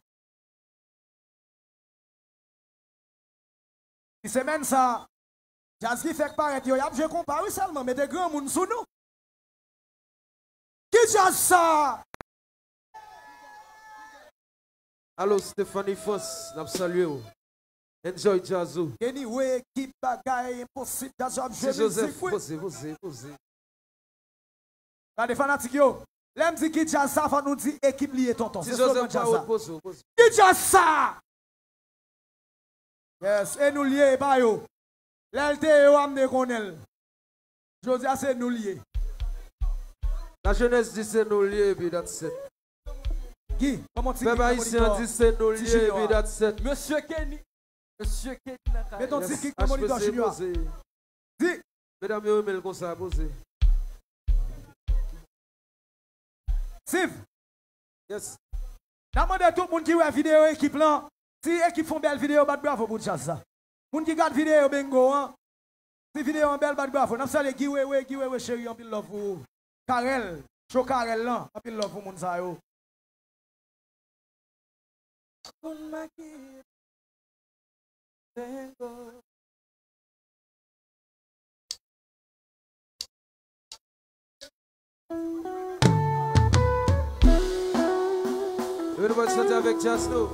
Cette semaine, ça, jazz qui fait paraître, je compare seulement, mais des grands moun sous nous. Qui jazz ça? Allô, Stéphanie Foss, nous saluons. Enjoy Jazzou. Kenny Way, qui bagaille impossible, jazz, je Joseph, posez. Regardez, fanatique, yo. L'aime dit qui jazz ça, faut nous dire équipe liée, tonton. C'est Joseph, pose. Qui jazz ça? Yes, et nous liés, bah yo. L'LT yo amne konel. Je dis, c'est nous liés. La jeunesse dit c'est nous liés, puis that's it. Guy, comment tu dis? Peuple haïtien dit c'est nous liés, puis that's it. Monsieur Kenny. Mets ton ticket comme moniteur junior. Dis. Mesdames, yo, mais le conseil à poser. Steve. Yes. Demandez tout le monde qui voit vidéo équipe là. Si l'équipe font belle vidéo, bat bravo pour chance ça. Moun qui regarde vidéo bingo hein. Si vidéo en belle bat bravo. N'a pas Guy chéri en pile love pour Karel. Show Karel là, en pile love pour moun sa yo. con maquille, vengo. Everybody chanter avec Jasto.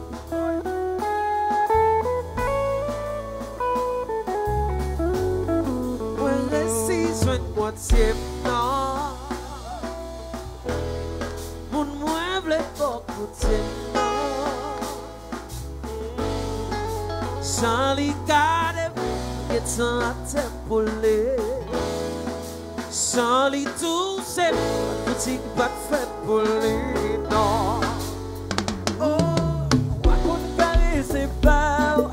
When the season what's him now, mon mueble poco tiempo, Charlie got it, it's a temple. Charlie tout c'est petit pas fait pour les non. Principal,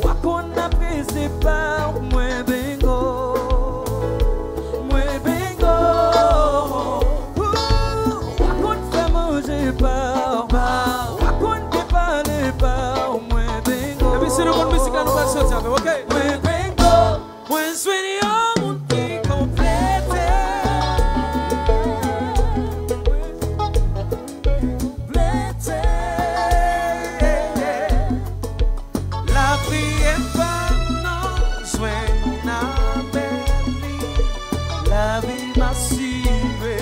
wakona principal, mwe bingo, wakon fè manger pao, wakon te parler pao, mwe bingo. Let me see the one music and one shot of it, okay? Mwe bingo, when sweetie on mon qui complète, la vie est pas non, suena belli, la vie m'a suivi.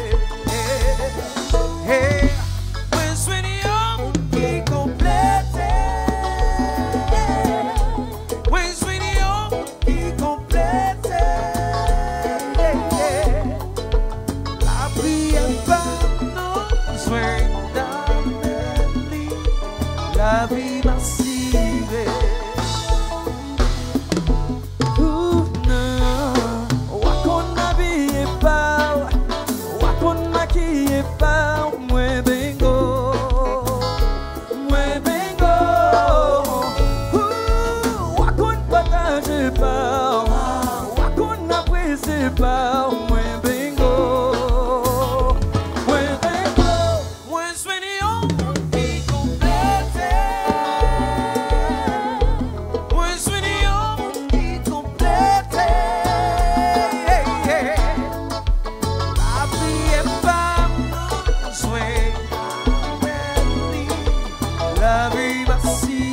Hey, when sweetie on mon qui complète, when sweetie on mon qui complète, la vie est pas non, suena belli, la vie m'a suivi. wakon habillé pao, wakon maquillé pao, mwe bingo, wakon partager pao, wakon apprécier pao, mwe bingo. When sweetie on mon qui complète, when sweetie on mon qui complète, la vie est pas non, suena belli, la vie m'a suivi.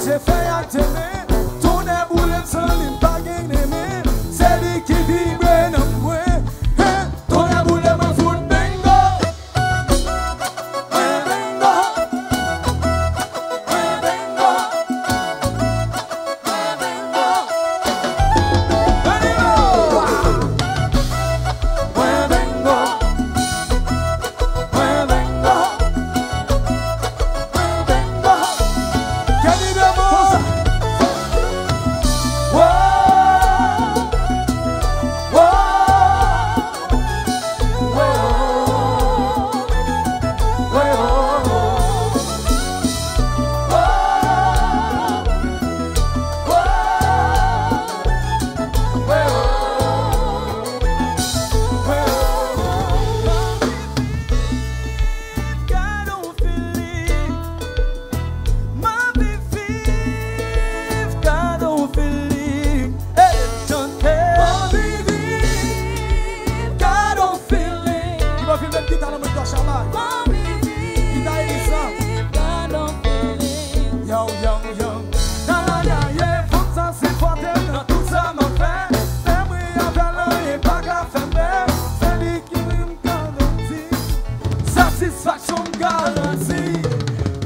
J'ai fait à t'aimer, ton éboulé sans l'im pas gagné, c'est lui qui vibre dans moi. Ton éboulé m'a fout bingo, bingo, bingo, satisfaction garantie.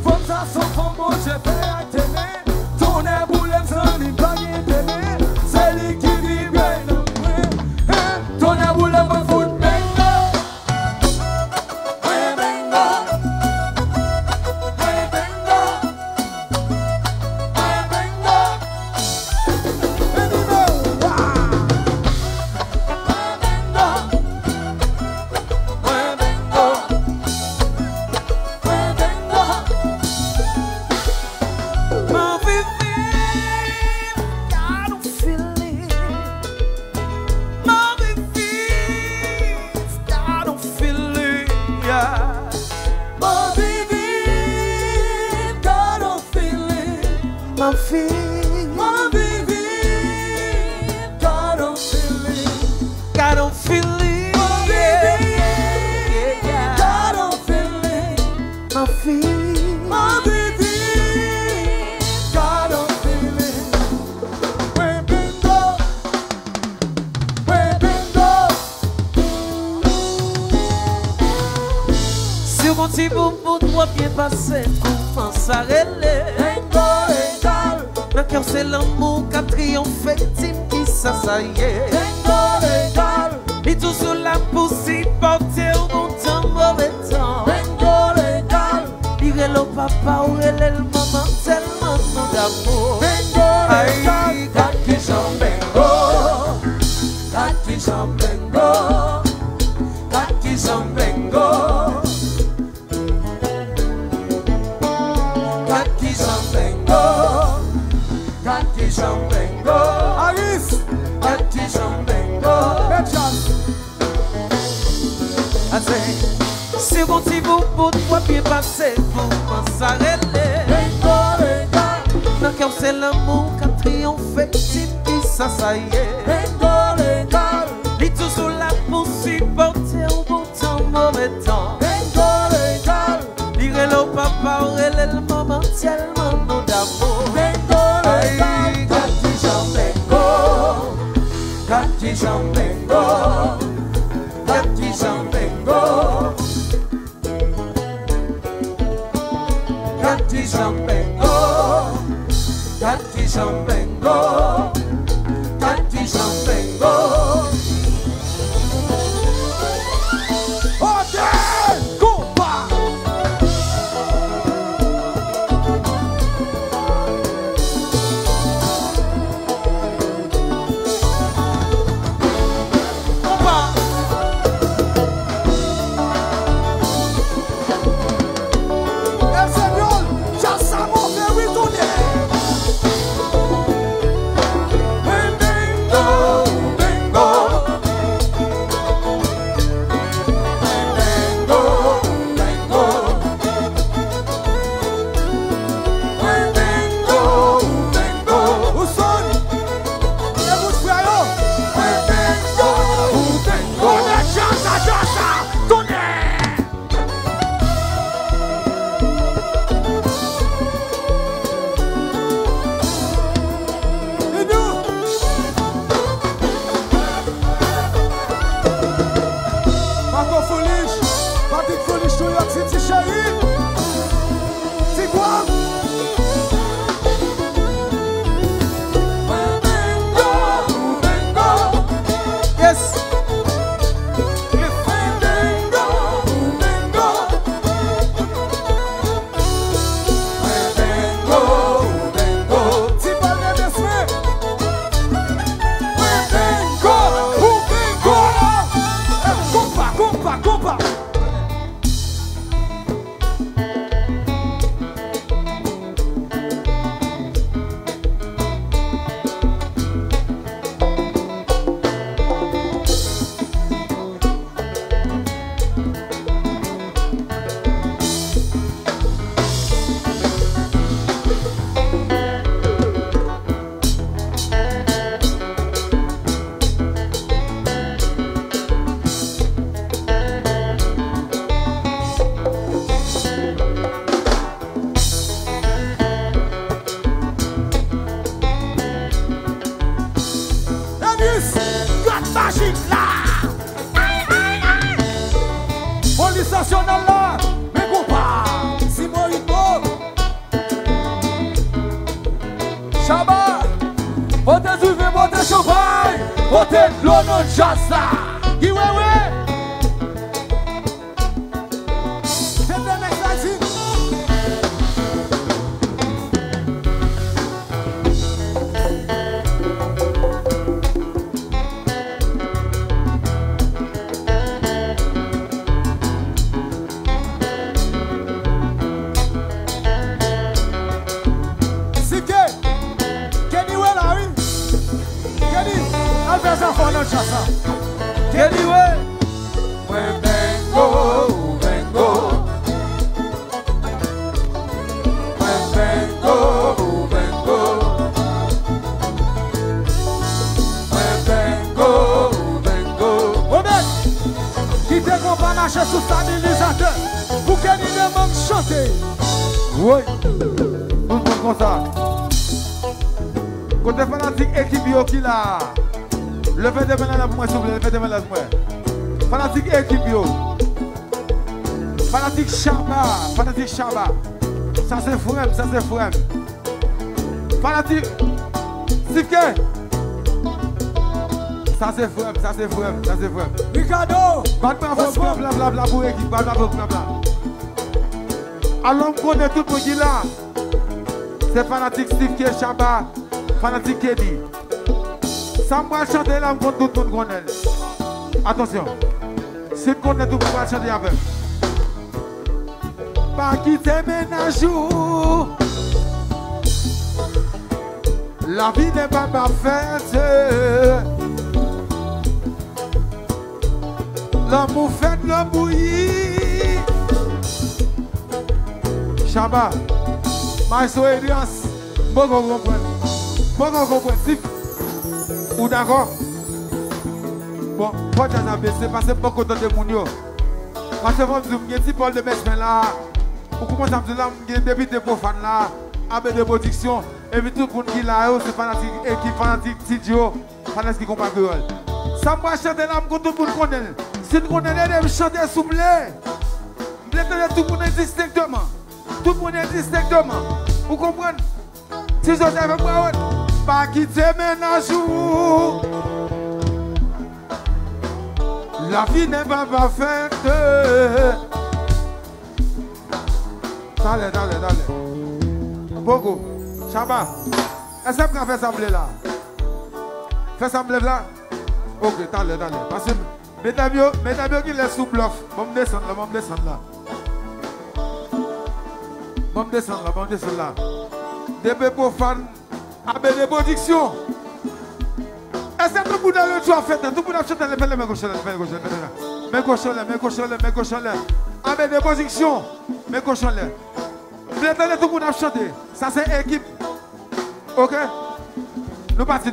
Faut que ça soit pour moi, j'ai fait à t'aimer. Ton éboulé sans l'im pas gagné, c'est lui qui vibre dans moi. Ton éboulé m'a fout bingo, bingo, bingo, bingo. ma fille, my baby. God, I'm feeling. God, I'm feeling. My baby. Yeah. God, I'm feeling. Ma fille, My baby. God, I'm feeling. When bingo. When bingo. sur mon petit bout de moi bien passé, comment ça relève. Bingo légal. Le cœur c'est l'amour qui a triomphé, Tim qui ça y est. Bingo légal. Et tout sur la poussière, porter au bon temps, mauvais temps. Bingo légal. Dire le papa ou elle le maman, tellement d'amour. Bingo légal. Aïe, Kaki Jambengo. Kaki Jambengo. Kaki Jambengo. Kaki Jambengo. Kaki Jambengo. Aris. Kaki Jambengo. Betchas. c'est mon petit bout de moi bien passé, comment ça relève. Bingo légal. Le cœur c'est l'amour qui a triomphé, Tim qui ça y est. Bingo légal. Et tout sur la poussière, porter au bon temps, mauvais temps. Bingo légal. Dire le papa ou elle le maman, tellement d'amour. Bingo légal. Kaki Jambengo. Kaki Jambengo. Kaki Jambengo. Kaki Jambengo. Kaki Jambengo. Kaki Jambengo. Ok, compa. Compa. El Señor ya sabemos de retourner. Bengo, bengo. Bengo, bengo. Bengo, bengo. Où sont? Et vous frères? Bengo, bengo. On est chassa, tournez. Et nous? Marco Foolish, Patrick Foolish, New York City, chérie. C'est quoi? Bengo, bengo. Yes. Bengo, bengo. Bengo, bengo. Si pas de dessin. Bengo, bengo. Compa, compa, compa. Dennis, God magique là. Police nationale là. Mais compa, si moi Chaba, potez du vin, potez champagne, potez de l'eau non chassa. Qui ouais. C'est un exciting. Kenny well, Harry. Kenny, I'll be a fan of Chassa. Kenny, ouais. chanter. Oui. Nous sommes comme ça. Côté fanatique équipe yo qui là. Levez des mains là pour moi s'il vous plaît, levez des mains là pour moi. Fanatique équipe yo. Fanatique Chaba, fanatique Chaba. Ça c'est frère, ça c'est frère. Fanatique Sifke. Ça c'est frère, ça c'est frère, ça c'est frère. Ricardo. Pas de bla pour équipe, pas de bla. Alors on connaît tout le monde qui est là. C'est fanatique Sifke Chaba, fanatique Kedi. Ça me chanter là, on compte tout le monde connaît. Attention. Si on connaît tout le monde, chanter avec. Pas quitter ménage. La vie n'est pas parfaite. L'amour fait de l'eau bouillie. Chaba, Maïso Elias, bon qu'on comprenne. Bon qu'on comprenne. Si, ou d'accord? Bon, pas de la baisser parce que beaucoup de monde. Parce que vous avez un petit Paul de Mesmer là. Vous commencez à me dire là, depuis des profanes là, avec des productions, et puis tout le monde qui est là, c'est fanatique, équipe fanatique, Tidjo, fanatique qui comprend créole. Ça me chanter là, tout le monde connaît. Si vous connaissez, vous chantez s'il vous plaît. Vous entendez tout le monde distinctement. Tout le monde distinctement. Vous comprenez? Si vous êtes avec moi, pas quitter ménage. La vie n'est pas parfaite. Allez. Bogo, Chaba, est-ce que vous avez fait sembler là? Fait sembler là? Ok, allez. Parce que mesdames, qui laissent sous bluff. Bon, descendre là. Bon, descendre là. Des profanes avec des productions. Est-ce que tout le monde a le choix fait? Tout le monde a chanté les mains gauche. Main gauche. Avec des productions. Main gauche. Vous entendez tout le monde a chanté. Ça c'est équipe. Ok? Nous partons.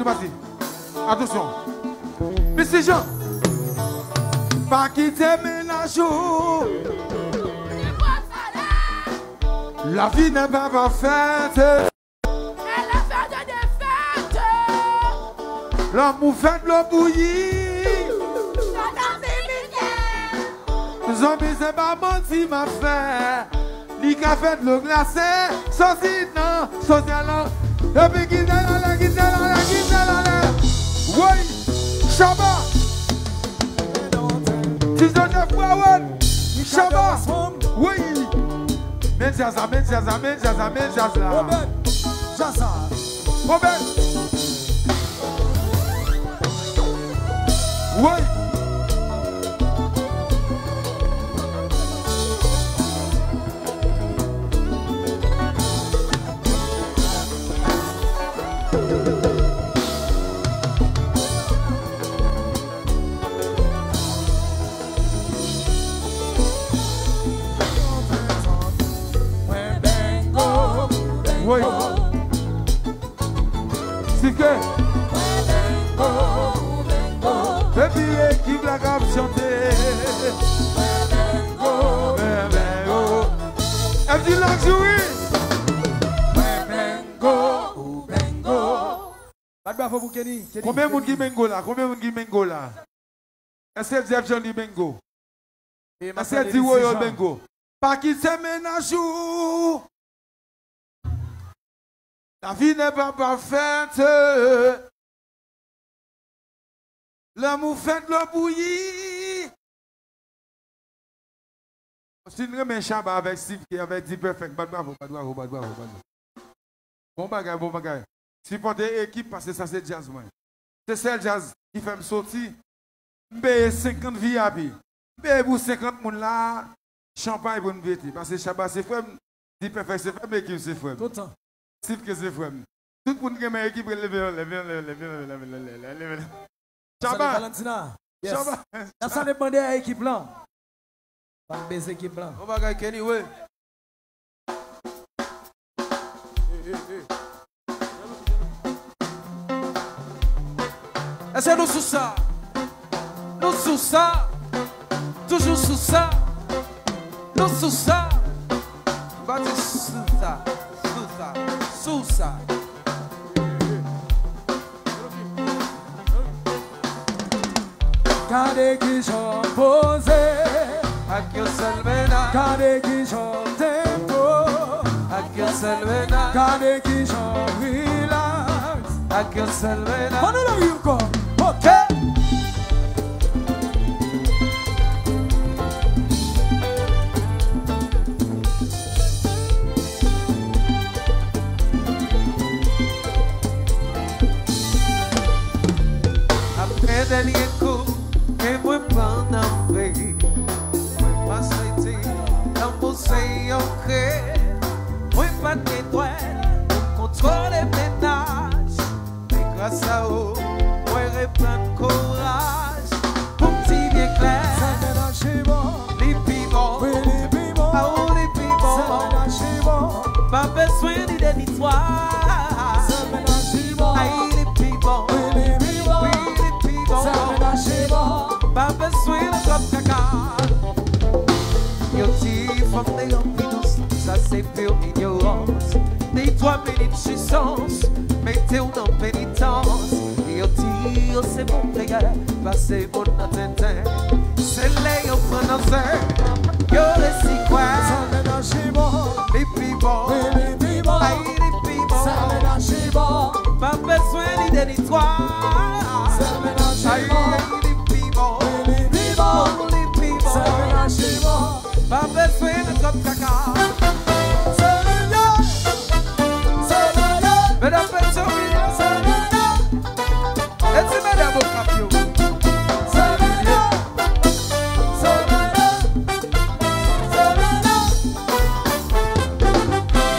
Attention. Monsieur Jean. Pas quitter ménage. La vie n'est pas parfaite. Elle a fait de défaite. L'amour fait de l'eau bouillie. Zombie c'est pas menti ma frère. Li ka fait de l'eau glacée. Saucisse non, social non. Et puis qui là. Oui, Chaba. Tu donnes le poids, Chaba. Oui. Men jazz là. Robert. Oui. Oui. C'est que. Et puis équipe la gamme chanter. Elle dit luxury. Combien de monde qui mengo là? Est-ce que Jeff John dit mengo? Est-ce que dit Royal mengo? Pas qui se ménage. La vie n'est pas parfaite. L'amour fait de l'eau bouillie. Si nous remets Chaba avec Steve qui avait dit perfect, bravo. Bon bagage. Supporter l'équipe parce que ça c'est jazz. C'est celle jazz qui fait me sortir. Je 50 VIP. Je pour 50 personnes là. Champagne pour me vêter. Parce que Chaba c'est frère. Dit perfect, c'est frère, mais l'équipe c'est frère. Tout le temps. C'est que c'est frère. Tout le monde qui a l'équipe, levez. Chaba. Valentina. Yes. Chaba. Ça dépend de l'équipe là. Pas de baiser l'équipe là. On va gagner Kenny, oui. Est-ce que nous sous ça? Nous sous ça. Toujours sous ça. Nous sous ça. Bati Sousa. Gade qui chante posé, Akio Selvena, gade qui chante tempo, Akio Selvena, gade qui chante relax. Akio Selvena. On est là, encore. Ok. Après dernier coup, et moi prendre un pays, moi m'asseoir dans mon sein ancré, moi pas d'étoile, pour contrôler mes nages, mais grâce à eux, moi reprendre courage, pour petit bien clair, les piments, ah oh les piments, pas besoin d'histoire, aïe les piments. Pas besoin de trop caca. Yo tea from the obvious, ça c'est pure ignorance. Des 3 minutes jouissance, mettez-vous dans pénitence. Yo tea, c'est bon frère, passez bon attentin. C'est les yo prononcé, yo les si quoi. Les pibons, aïe les pibons. Pas besoin d'histoire. Aïe les pibons. Pas besoin de trop caca. Mesdames, messieurs, et si mesdames, vous capio.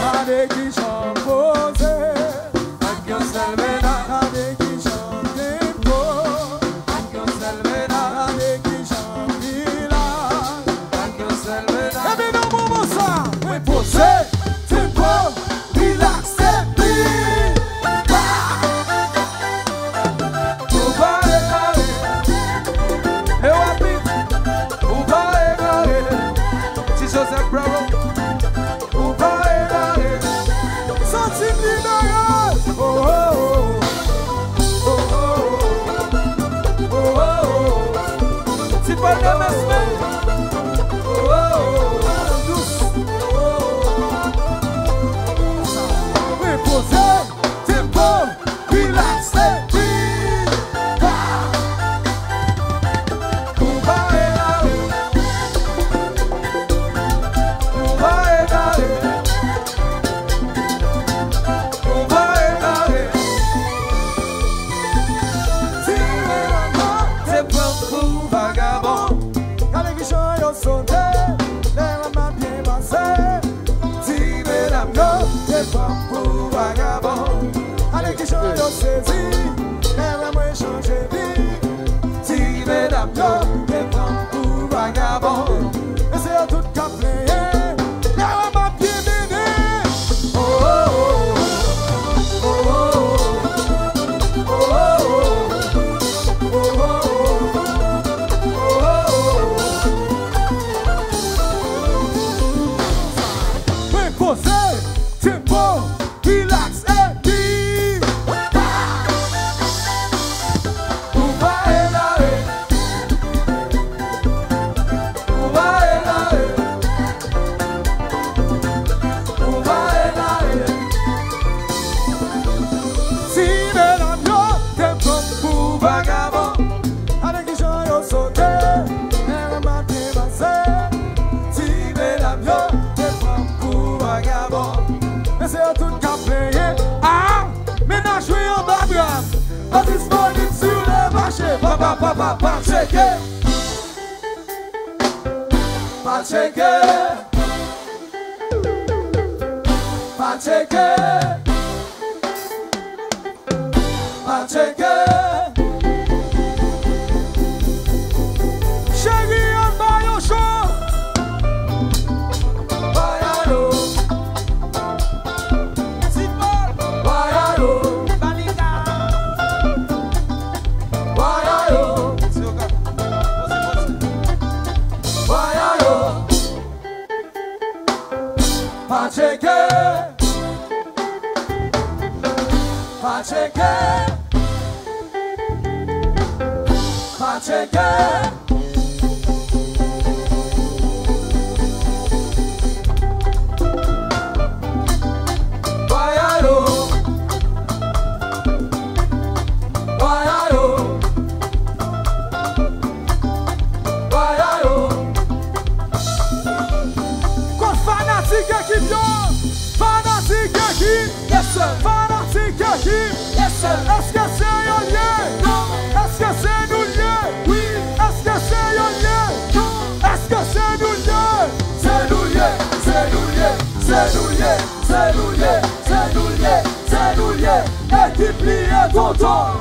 Gade qui chante posé, Akio Selvena, gade qui chante tempo, Akio Selvena, gade qui chante relax. Akio Selvena. Et bien non, mon bon sang, oui, posé, tempo, relax, et puis, Uba egare, ewapi. Uba egare, si Joseph Bravo. Uba egare, sorti de derrière. Oh, oh, oh, oh, oh, oh, oh, oh. si Paul de Mesmer. Oh, oh, Oui, posé, tempo, relax, et puis, Uba egare, Uba egare, Uba egare. C'est bon pour vagabond. Gade qui chante yo sonne, l'air m'a bien passé. Si mesdames, yo, c'est bon pour vagabond. Gade qui chante yo saisi, l'air m'a changé vie. Si mesdames, yo, c'est bon pour vagabond. Et c'est tout qu'à player, l'air m'a bien mené. Oh, oh, oh, oh, oh, oh, oh, oh. Oui, posé, tempo, relax, et puis, Uba egare, Uba egare, Uba egare. si mesdames yo, tempo pour Vagabond, Gade qui chante yo sonne, l'air m'a bien passé. si mesdames, yo, c'est bon pour vagabond. Et c'est tout qu'à player. Ah, maintenant je suis en bas de gamme. Pas disponible sur le marché. Papa, papa, pas checker, pas checker, pas checker, pas checker. Chérie, on va yo show. Vayalo, si Paul, vayalo, Balika, vayalo, vayalo. pas checker, pas checker, pas checker. Fanatique équipe, est-ce que c'est un lien? Non. Est-ce que c'est nous lien? Oui. Est-ce que c'est un lien? Non. Est-ce que c'est nous lien? C'est nous lien, c'est nous lien, c'est nous lien, c'est nous lien, c'est nous lien, c'est nous lien. Équipe liée content.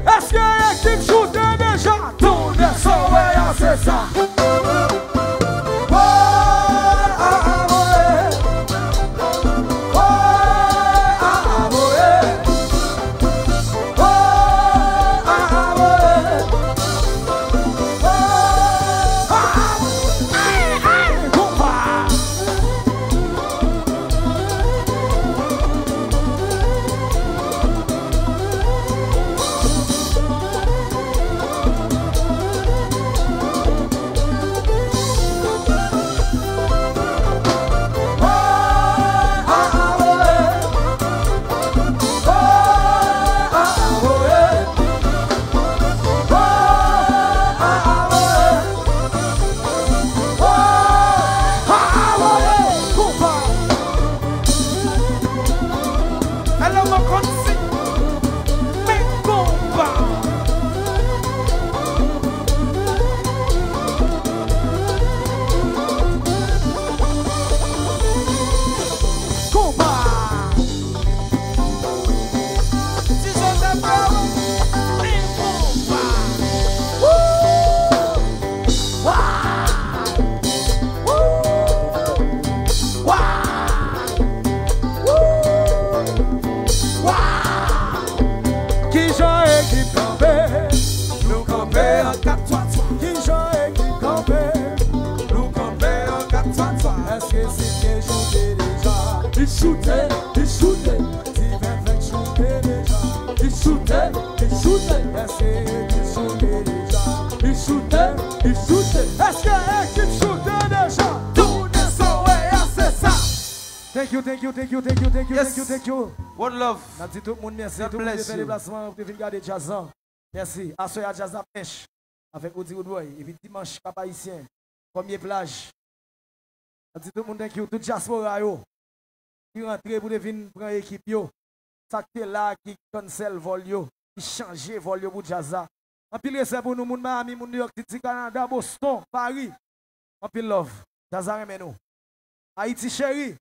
Est-ce que l'équipe shoot déjà? Tout le son, ouais, c'est ça. Thank you. One love. Merci tout le monde, merci. God Tout le monde bless fait you. déplacement pour regarder Jazzan. Merci. Assoya Jazza pêche avec Odi Woodboy. Et puis dimanche, Papa Haïtien. Premier plage. Merci tout le monde, thank you. Tout diaspora yo. Qui rentre pour venir prendre l'équipe yo. Ça qui est là, qui cancel vol yo. Qui change vol yo pour Jazza. En pile c'est pour nous, moun Miami, moun New York City, Canada, Boston, Paris. En pile love. Jazza remen nous. Haïti chéri.